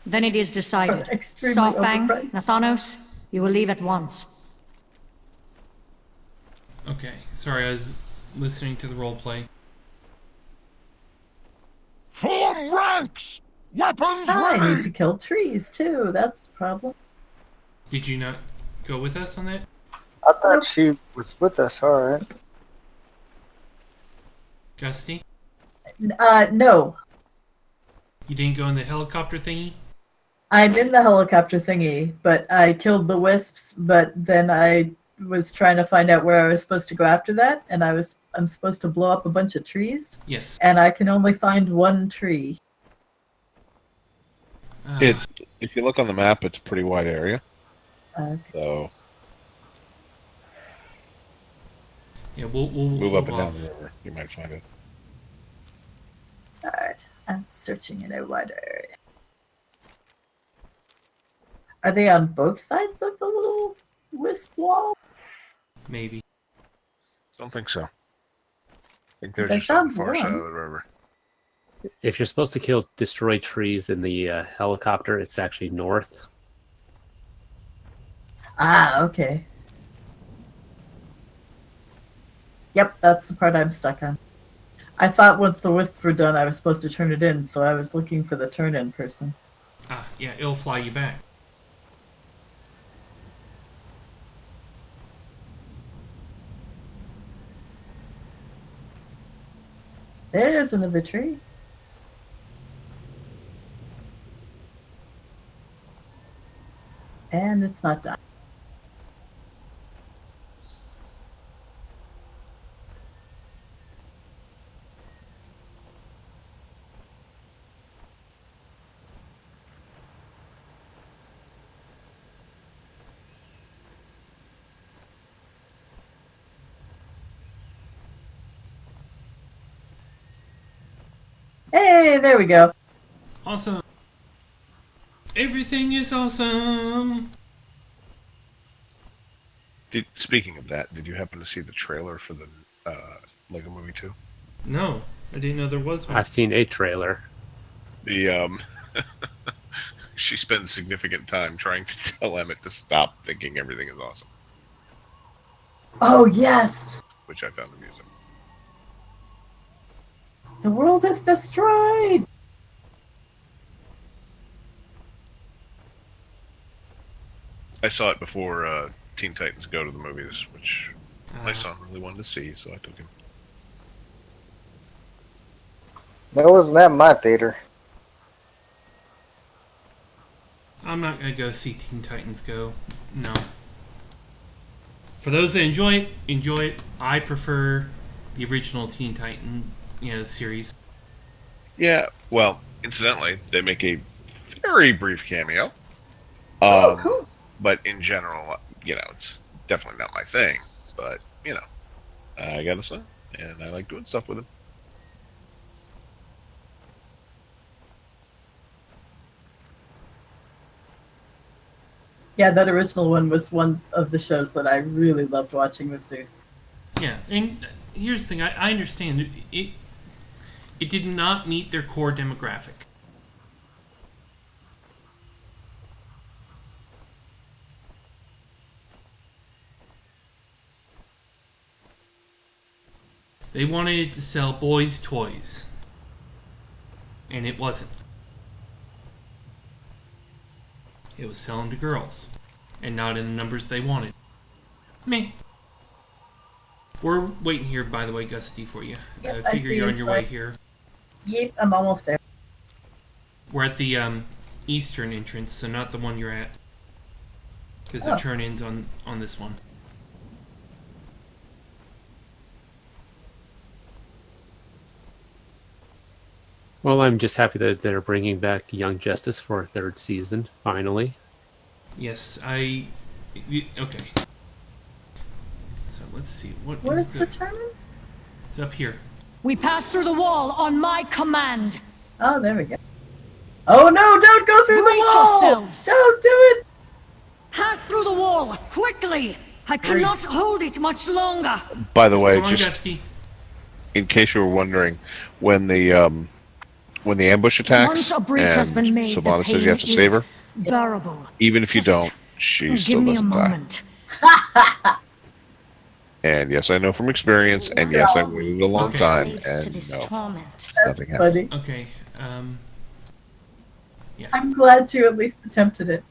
Then it is decided. For extremely Sawfang, overpriced. Nathanos, you will leave at once. Okay, sorry, I was listening to the roleplay. Form ranks! Weapons I need to kill trees, too. That's the problem. Did you not go with us on that? I thought she was with us, alright. Gusty? No. You didn't go in the helicopter thingy? I'm in the helicopter thingy, but I killed the wisps, but then I was trying to find out where I was supposed to go after that, and I'm supposed to blow up a bunch of trees, Yes. and I can only find one tree. If you look on the map, it's a pretty wide area. So Yeah, we'll move hold up and down off. the river. You might find it. Alright, I'm searching in a wider area. Are they on both sides of the little wisp wall? Maybe. Don't think so. I think they're 'Cause I just on the found far side one. of the river. If you're supposed to kill destroy trees in the helicopter, it's actually north. Ah, okay. Yep, that's the part I'm stuck on. I thought once the wisps were done, I was supposed to turn it in, so I was looking for the turn-in person. Ah, yeah, it'll fly you back. There's another tree. And it's not done. Hey, there we go. Awesome. Everything is awesome. Speaking of that, did you happen to see the trailer for the Lego Movie 2? No, I didn't know there was one. I've seen a trailer. The she spends significant time trying to tell Emmett to stop thinking everything is awesome, Oh, yes! which I found amusing. The world is destroyed! I saw it before Teen Titans Go to the movies, which my Ah. son really wanted to see, so I took him. That wasn't at my theater. I'm not gonna go see Teen Titans Go. No. For those that enjoy it, enjoy it. I prefer the original Teen Titan, series. Yeah, well, incidentally, they make a very brief cameo. Oh, cool. But in general, it's definitely not my thing. But I got a son, and I like doing stuff with him. Yeah, that original one was one of the shows that I really loved watching with Zeus. Yeah, and here's the thing. I understand it. It did not meet their core demographic. They wanted it to sell boys' toys. And it wasn't. It was selling to girls. And not in the numbers they wanted. Meh. We're waiting here, by the way, Gusty, for you. Yep, I I figure see you're on you, your sir. way here. Yep, I'm almost there. We're at the eastern entrance, so not the one you're at. Because the turn-in's on this one. Well, I'm just happy that they're bringing back Young Justice for a third season, finally. Yes, okay. So let's see. Where's the turn-in? It's up here. We pass through the wall on my command. Oh, there we go. Oh no, don't go through Brace the wall! yourselves. Don't do it! Pass through the wall, quickly! I cannot hold it much longer. By the way, Come on, just Gusty. in case you were wondering, when the ambush attacks Once a breach has been and made, the Sylvana says you have to pain save her, is bearable. even if you Just don't, she give still me a doesn't die. moment. And yes, I know from experience, and yes, I waited a long Okay. time, Slaves to and this no, torment. That's nothing happened. funny. Okay. I'm glad you at least attempted it.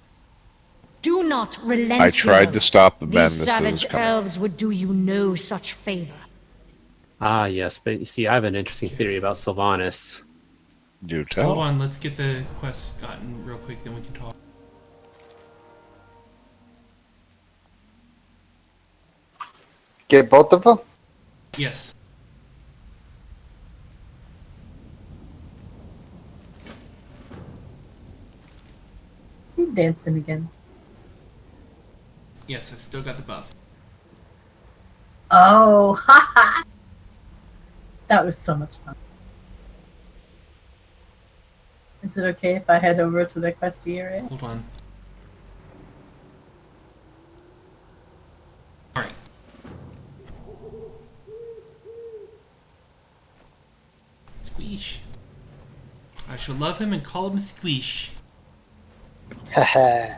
Do not relent. I tried Hero. to stop the These madness that was savage coming. elves would do you no such favor. Ah, yes, but you see, I have an interesting theory about Sylvanas. Do tell. Hold on, let's get the quest gotten real quick, then we can talk. Get both of them? Yes. You dancing again. Yes, I still got the buff. Oh, haha! That was so much fun. Is it okay if I head over to the questy area? Hold on. Alright. Squeesh. I shall love him and call him Squeesh. Haha.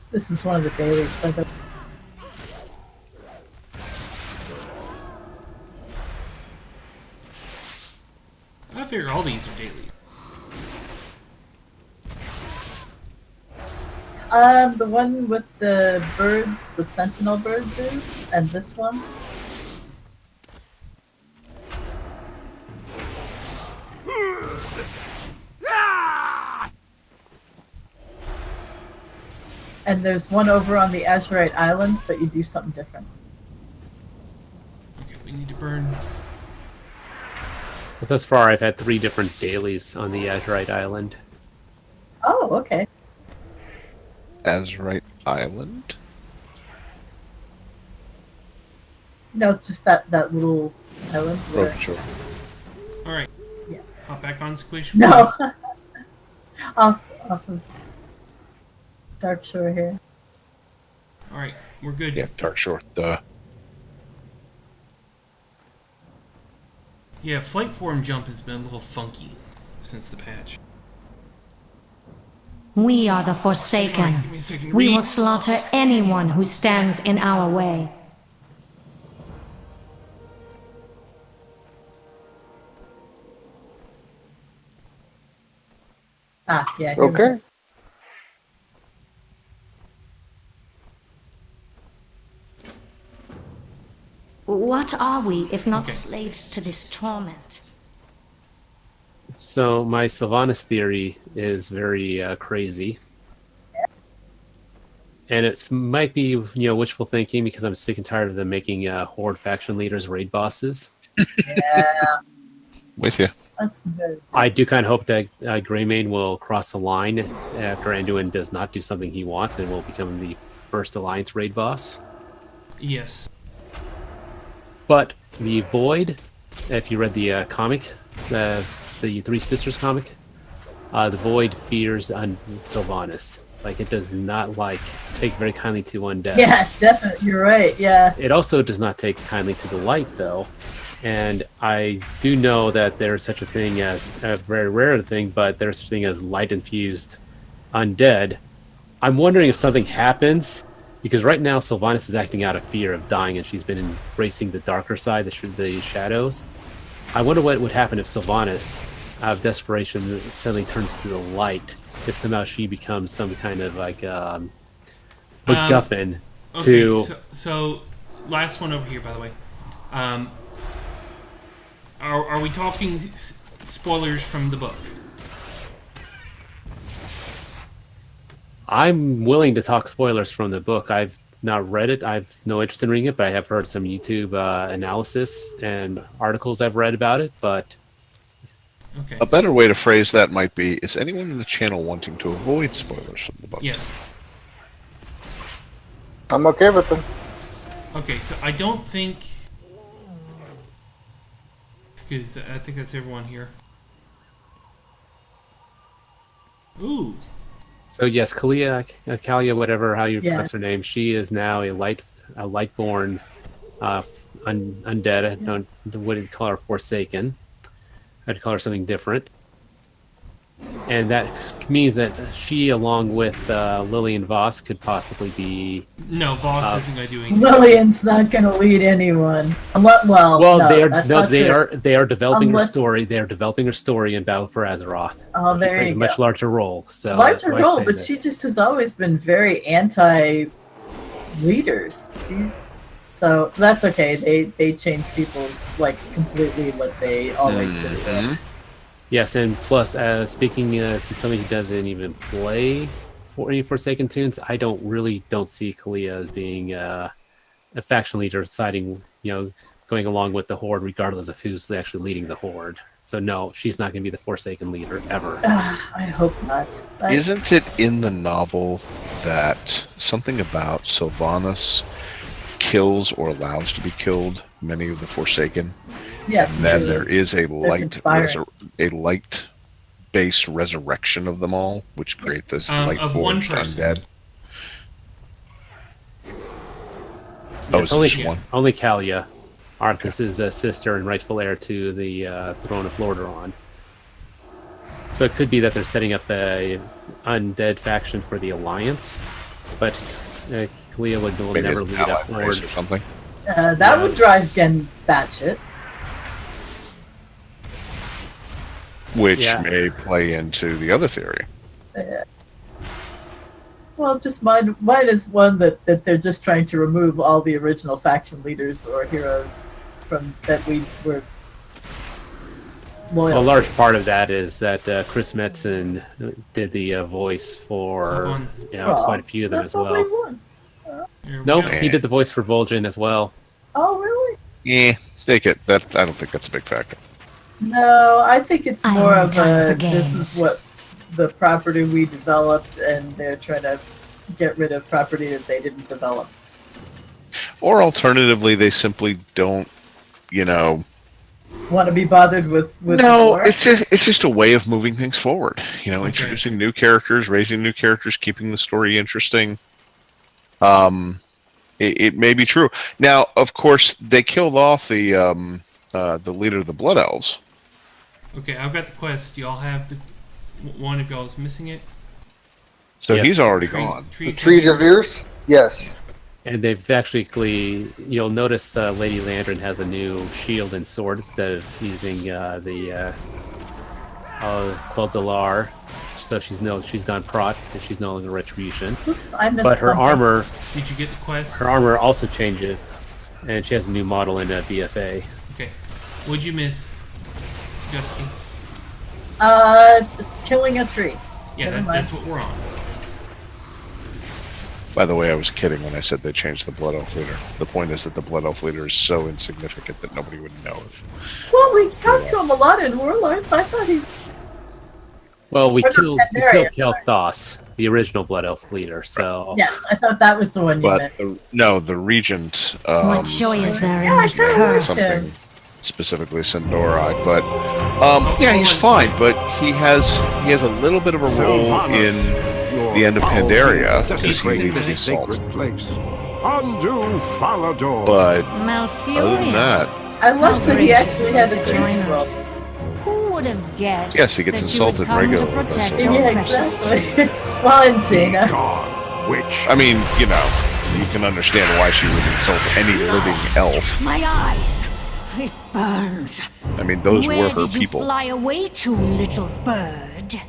This is one of the dailies, by the way. I figure all these are daily. The one with the birds, the sentinel birds is, and this one. And there's one over on the Azurite Island, but you do something different. Okay, we need to burn. But thus far, I've had 3 different dailies on the Azurite Island. Oh, okay. Azurite Island? No, just that little island. Where... Oh, sure. Alright. Yeah. Hop back on Squish. No! off of Dark Shore here. Alright, we're good. Yeah, Dark Shore. Yeah, flight form jump has been a little funky since the patch. We are the Alright, Forsaken. give me a second to We read. will slaughter anyone who stands in our way. Ah, yeah. here we go. Okay. What are we if not Okay. slaves to this torment? So my Sylvanas theory is very crazy, and it might be wishful thinking because I'm sick and tired of them making Horde faction leaders raid bosses. Yeah, With you. that's good. I do kind of hope that Greymane will cross the line after Anduin does not do something he wants and will become the first Alliance raid boss. Yes. But the Void, if you read the comic, the Three Sisters comic, the Void fears Sylvanas. Like, it does not take very kindly to undead. Yeah, definitely. You're right. Yeah. It also does not take kindly to the light, though. And I do know that there's such a thing as a very rare thing, but there's such a thing as light-infused undead. I'm wondering if something happens, because right now Sylvanas is acting out of fear of dying, and she's been embracing the darker side, the shadows. I wonder what would happen if Sylvanas, out of desperation, suddenly turns to the light. If somehow she becomes some kind of MacGuffin to. So, last one over here, by the way. Are we talking spoilers from the book? I'm willing to talk spoilers from the book. I've not read it. I've no interest in reading it, but I have heard some YouTube analysis and articles I've read about it. But okay. A better way to phrase that might be: is anyone in the channel wanting to avoid spoilers from the book? Yes. I'm okay with them. Okay, so I don't think, because I think that's everyone here. Ooh. so yes, Kalia, whatever how you pronounce her name, she is now a lightborn undead. I don't wouldn't call her Forsaken. I'd call her something different. And that means that she, along with Lillian Voss, could possibly be. No, Voss isn't going to do anything. Lillian's not going to lead anyone. They are developing her story. They are developing her story in Battle for Azeroth. Oh, there she plays you a much go. larger role. So Larger role, but she just has always been very anti-leaders. So that's okay. They change people's completely what they always do. Yes, and plus, speaking as somebody who doesn't even play any Forsaken tunes, I don't see Kalia as being a faction leader siding, going along with the Horde, regardless of who's actually leading the Horde. So no, she's not going to be the Forsaken leader ever. I hope not. Isn't it in the novel that something about Sylvanas kills or allows to be killed many of the Forsaken? Yeah. And then there is a light-based resurrection of them all, which create this light-forged undead. Yes, only Kalia, Arthas' sister and rightful heir to the throne of Lordaeron. So it could be that they're setting up a undead faction for the Alliance, but Kalia will never lead a horde or something. That would drive Gen batshit. Which may play into the other theory. Well, just mine is one that they're just trying to remove all the original faction leaders or heroes from that we were loyal. A large part of that is that Chris Metzen did the voice for quite a few of them as well. No, he did the voice for Vol'jin as well. Oh, really? Yeah, take it. I don't think that's a big factor. No, I think it's more of this is what the property we developed, and they're trying to get rid of property that they didn't develop. Or alternatively, they simply don't, want to be bothered with no, war? it's just a way of moving things forward. Introducing new characters, raising new characters, keeping the story interesting. It may be true. Now, of course, they killed off the leader of the Blood Elves. Okay, I've got the quest. Do y'all have the one of y'all's missing it? So he's already gone. The Trees of Ears? Yes. And they've actually, you'll notice Lady Landrin has a new shield and sword instead of using the Claude Delar. So she's gone prot, and she's no longer Retribution. Oops, I missed but her something. armor... Did you get the quest? Her armor also changes, and she has a new model in BFA. Okay. What'd you miss, Justin? It's killing a tree. Yeah, Never mind. that's what we're on. By the way, I was kidding when I said they changed the Blood Elf leader. The point is that the Blood Elf leader is so insignificant that nobody would know if. Well, we talked to him a lot in Warlords. I thought he. Well, we Or the killed Pandaria, Kel'Thas, the original Blood Elf leader. So Yes, I thought that was the one you meant. But the Regent. What joy is there in Yeah, I this said curse? Something specifically Sindori, but yeah, he's fine. But he has a little bit of a role in the end of Pandaria because he needs the salt. Place. Undo Falador. But other than that, I loved that he actually had a Join tree role. us. Who would have guessed? yes, he gets that you would insulted come to regularly. protect That's your all. Yeah, precious exactly. keepers. Well, and Jaina. God, witch. I mean, you can understand why she would insult any living elf. My eyes. It burns. I mean, those Where were her did you people. fly away to, little bird?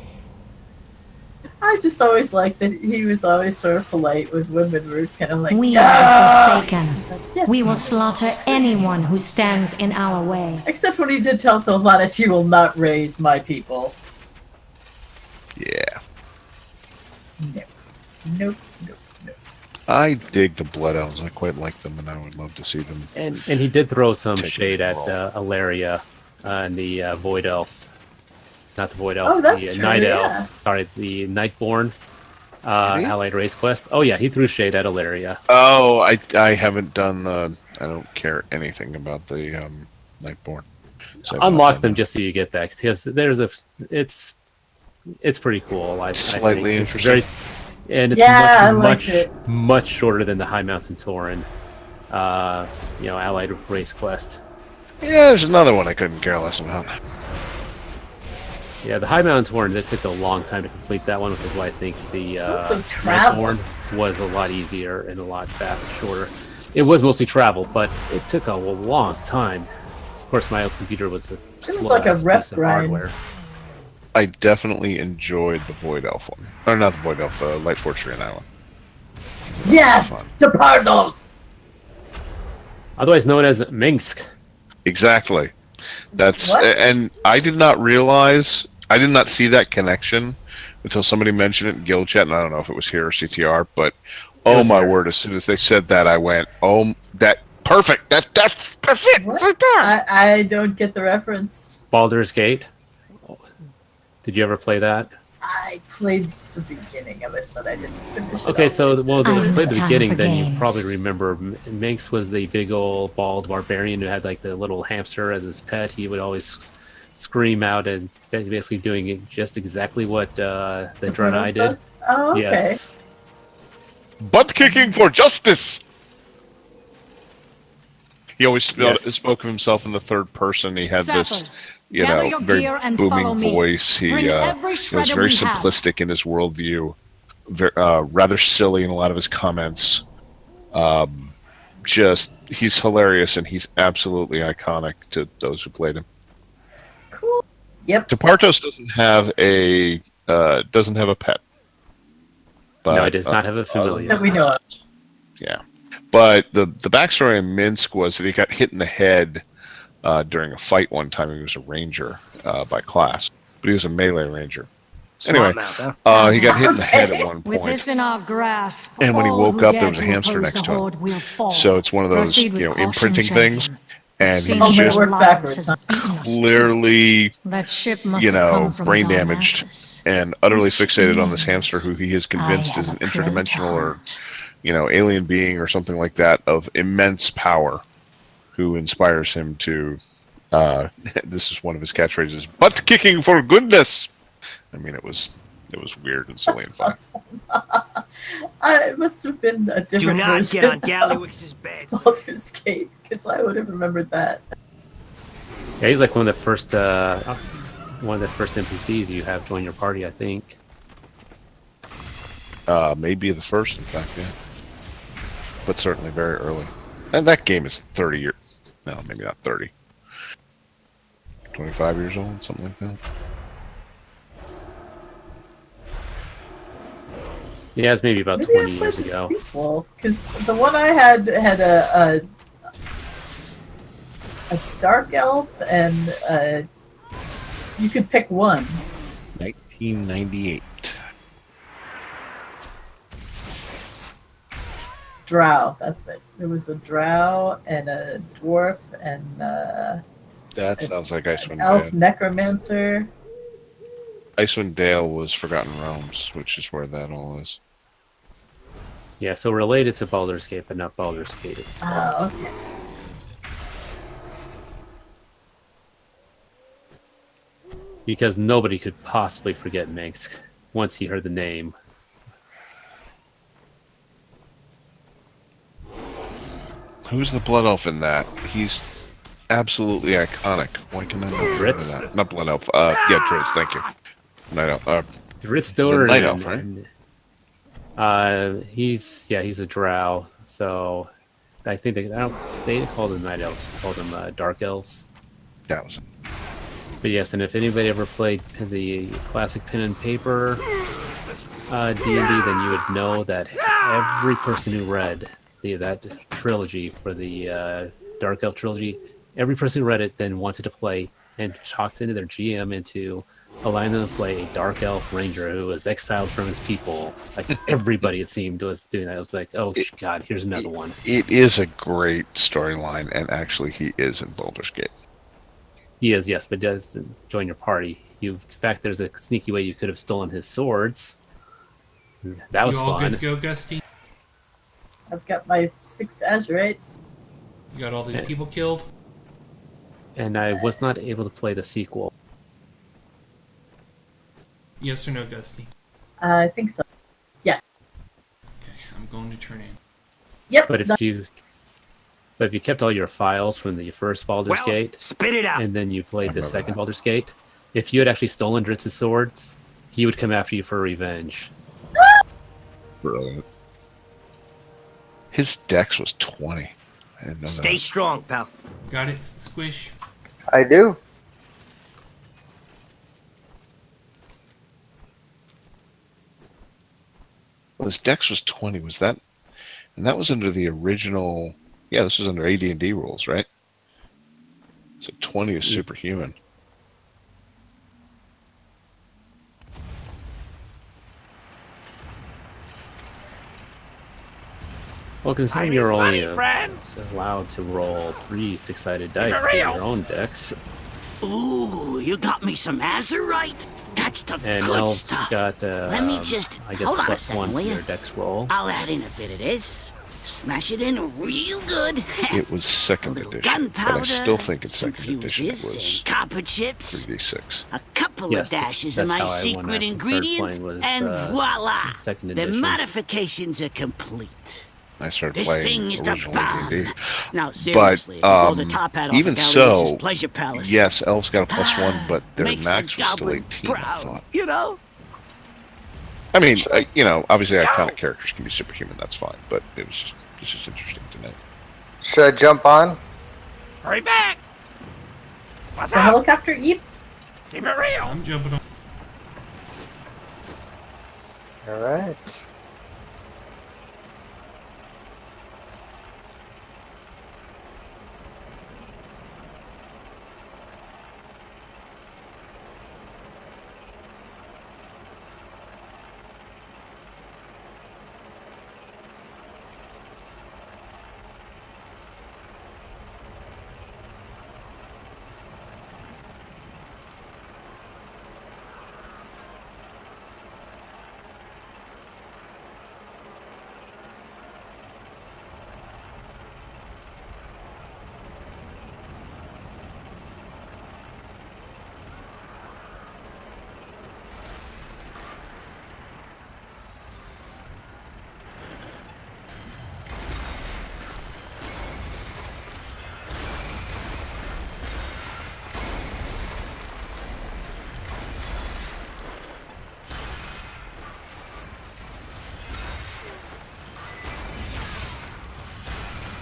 I just always liked that he was always sort of polite with women. We're kind of like, We "No!" are forsaken. He's like, "Yes, We will yes." slaughter anyone who stands in our way. Except when he did tell Sylvanas, "You will not raise my people." Yeah, No. Nope. Nope. Nope. I dig the Blood Elves. I quite like them, and I would love to see them. and he did throw some Take a shade at roll. Alaria and the Void Elf. Not the Void Elf, Oh, that's the true, Night yeah. Elf. Sorry, the Nightborn he? Allied Race Quest. Oh yeah, he threw shade at Alaria. Oh, I haven't done the. I don't care anything about the Nightborn. So I've not Unlock done them that. just so you get that, because it's pretty cool. I Slightly think. It's interesting. and it's Yeah, I much liked it. much shorter than the High Mountain Tauren, Allied Race Quest. Yeah, there's another one I couldn't care less about. Yeah, the High Mountain Tauren, it took a long time to complete that one, which is why I think the Mostly travel. Nightborn was a lot easier and a lot faster, shorter. It was mostly travel, but it took a long time. Of course, my old computer was a slow like a ass rep piece of grind. hardware. I definitely enjoyed the Void Elf one. Or not the Void Elf, the Light Fortress and that one. Yes, the Pardos. Otherwise known as Minsk. Exactly. That's What? and I did not see that connection until somebody mentioned it in guild chat, and I don't know if it was here or CTR, but oh was my here. word! As soon as they said that, I went, "Oh, that perfect! That's it What? right there." I don't get the reference. Baldur's Gate. Did you ever play that? I played the beginning of it, but I didn't finish it. Okay, all. so well, if I you have played no the time beginning, for then you games. probably remember Minx was the big old bald barbarian who had like the little hamster as his pet. He would always scream out and basically doing it just exactly what the Draenei did. Does? Oh, okay. Yes. Butt kicking for justice. He always Yes. spoke of himself in the third person. He had this, Sappers, gather your very gear and follow booming me. voice. He Bring every he was shredder very we have. simplistic in his worldview. Rather silly in a lot of his comments. Just he's hilarious and he's absolutely iconic to those who played him. Cool. Yep. Tepartos doesn't have a pet. But, No, it does not have a familiar. That we know of. Yeah, but the backstory in Minsk was that he got hit in the head during a fight one time. He was a ranger by class, but he was a melee ranger. Anyway, he got hit in the head at one With point. this in our grasp, And when he all woke who up, dare there was a to hamster oppose next the to him. Horde will fall. So it's one of those, Proceed with caution, imprinting champion. things, and Seems he's they just work lives backwards, has huh? beaten us. clearly, That ship must have come from brain the damaged Darnassus. and utterly Which fixated on this means hamster who he is convinced I is an have a prey to interdimensional or hunt. alien being or something like that of immense power, who inspires him to. This is one of his catchphrases: "Butt kicking for goodness." I mean, it was weird and silly and fun. It must have been a different version of Gallywix's bed. Baldur's Gate, because I would have remembered that. Yeah, he's like one of the first NPCs you have join your party, I think. Maybe the first, in fact, yeah, but certainly very early. And that game is 30 years. No, maybe not 30. 25 years old, something like that. Yeah, it's maybe about Maybe 20 I played years the ago. sequel, because the one I had a dark elf and You could pick one. 1998. Drow, that's it. There was a drow and a dwarf and That sounds like an Icewind elf Dale. necromancer. Icewind Dale was Forgotten Realms, which is where that all is. Yeah, so related to Baldur's Gate, but not Baldur's Gate itself. Oh, okay. Because nobody could possibly forget Minsk once he heard the name. Who's the Blood Elf in that? He's absolutely iconic. Why can I not remember Dritz? that? Not Blood Elf. Yeah, Dritz, thank you. Night Elf. Dritz the Night Elf, right? He's a drow, so I think they didn't call them night elves, they called them dark elves. That was it. But yes, and if anybody ever played the classic pen and paper D&D, then you would know that every person who read that trilogy for the Dark Elf trilogy, every person who read it then wanted to play and talked into their GM into allowing them to play a Dark Elf Ranger who was exiled from his people. Like everybody, it seemed, was doing that. It was like, oh god, here's another one. It is a great storyline, and actually he is in Baldur's Gate. He is, yes, but doesn't join your party. In fact, there's a sneaky way you could have stolen his swords. That was You all fun. good to go, Gusty? I've got my 6 Azurites. You got all the people killed? And I was not able to play the sequel. Yes or no, Gusty? I think so. Yes. Okay, I'm going to turn in. Yep. But if you kept all your files from the first Baldur's Gate, spit it out. and then you played the second Baldur's Gate, if you had actually stolen Dritz's swords, he would come after you for revenge. Brilliant. His dex was 20. I didn't know Stay that. strong, pal. Got it, Squish? I do. Well, his dex was 20. Was that? And that was under the original. Yeah, this was under AD&D rules, right? So 20 is superhuman. Well, considering Time you're is only money, friend. allowed to roll 3 six-sided dice to get real. your own decks, Ooh, you got me some Azurite. That's the and good elves stuff. got, Let me just I guess, hold on a plus second, 1 will to ya? their dex roll. I'll add in a bit of this. Smash it in real good. It was second little edition, but I gunpowder, still think in some second edition it fuses, was and copper chips, 3d6. a couple Yes, of dashes of that's my how I went secret after started ingredients, playing was, and voila! second The edition. modifications are complete. I started This playing thing is the original bomb. D&D. Now, seriously, blow the top hat off even of Gallius's so, pleasure palace. yes, elves got a +1, but their Makes max the was still goblin 18, I proud, thought. you know? I mean, obviously iconic characters can be superhuman, that's fine, but it's just interesting to me. Should I jump on? Hurry back! What's The up? helicopter eat. Keep it real! I'm jumping on. All right.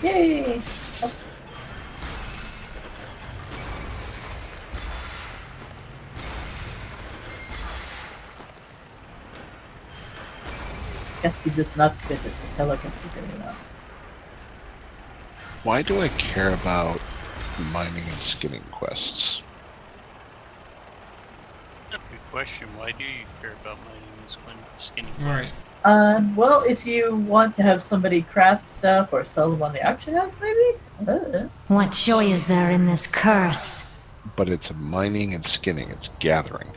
Yay! Guess he does not fit it. This helicopter very well. Why do I care about mining and skinning quests? question. Why do you care about mining this one skinny? All right. Well, if you want to have somebody craft stuff or sell them on the auction house, maybe? What joy is there in this curse? But it's mining and skinning. It's gathering.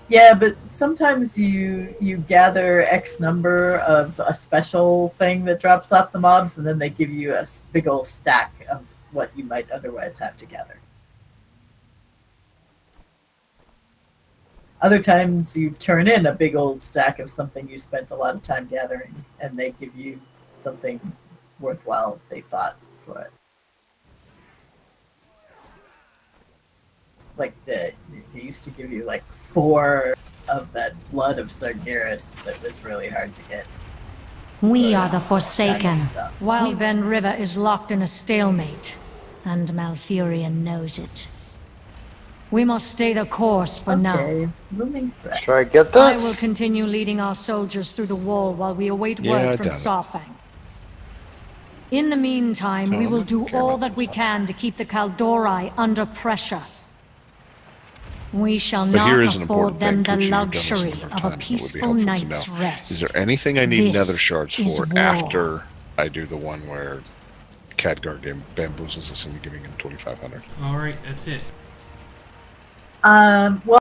Yeah, but sometimes you gather X number of a special thing that drops off the mobs, and then they give you a big old stack of what you might otherwise have to gather. Other times you turn in a big old stack of something you spent a lot of time gathering, and they give you something worthwhile they thought for it. Like they used to give you like 4 of that blood of Sargeras that was really hard to get. We for are the Forsaken, stuff. while Ben River is locked in a stalemate, and Malfurion knows it. We must stay the course for now. Looming threat. Should I get I this? will continue leading our soldiers through the wall while we await word from Sawfang. In the meantime, we will do all that we can to keep the Kaldori under pressure. We shall But here not is an afford important them thing, the Coochie, you've done this a luxury number of of a times, it would be peaceful helpful to night's know. rest. Is there anything I need This nether shards is for war. after I do the one where Khadgar bamboozles us into giving him 2,500? All right, that's it. Well,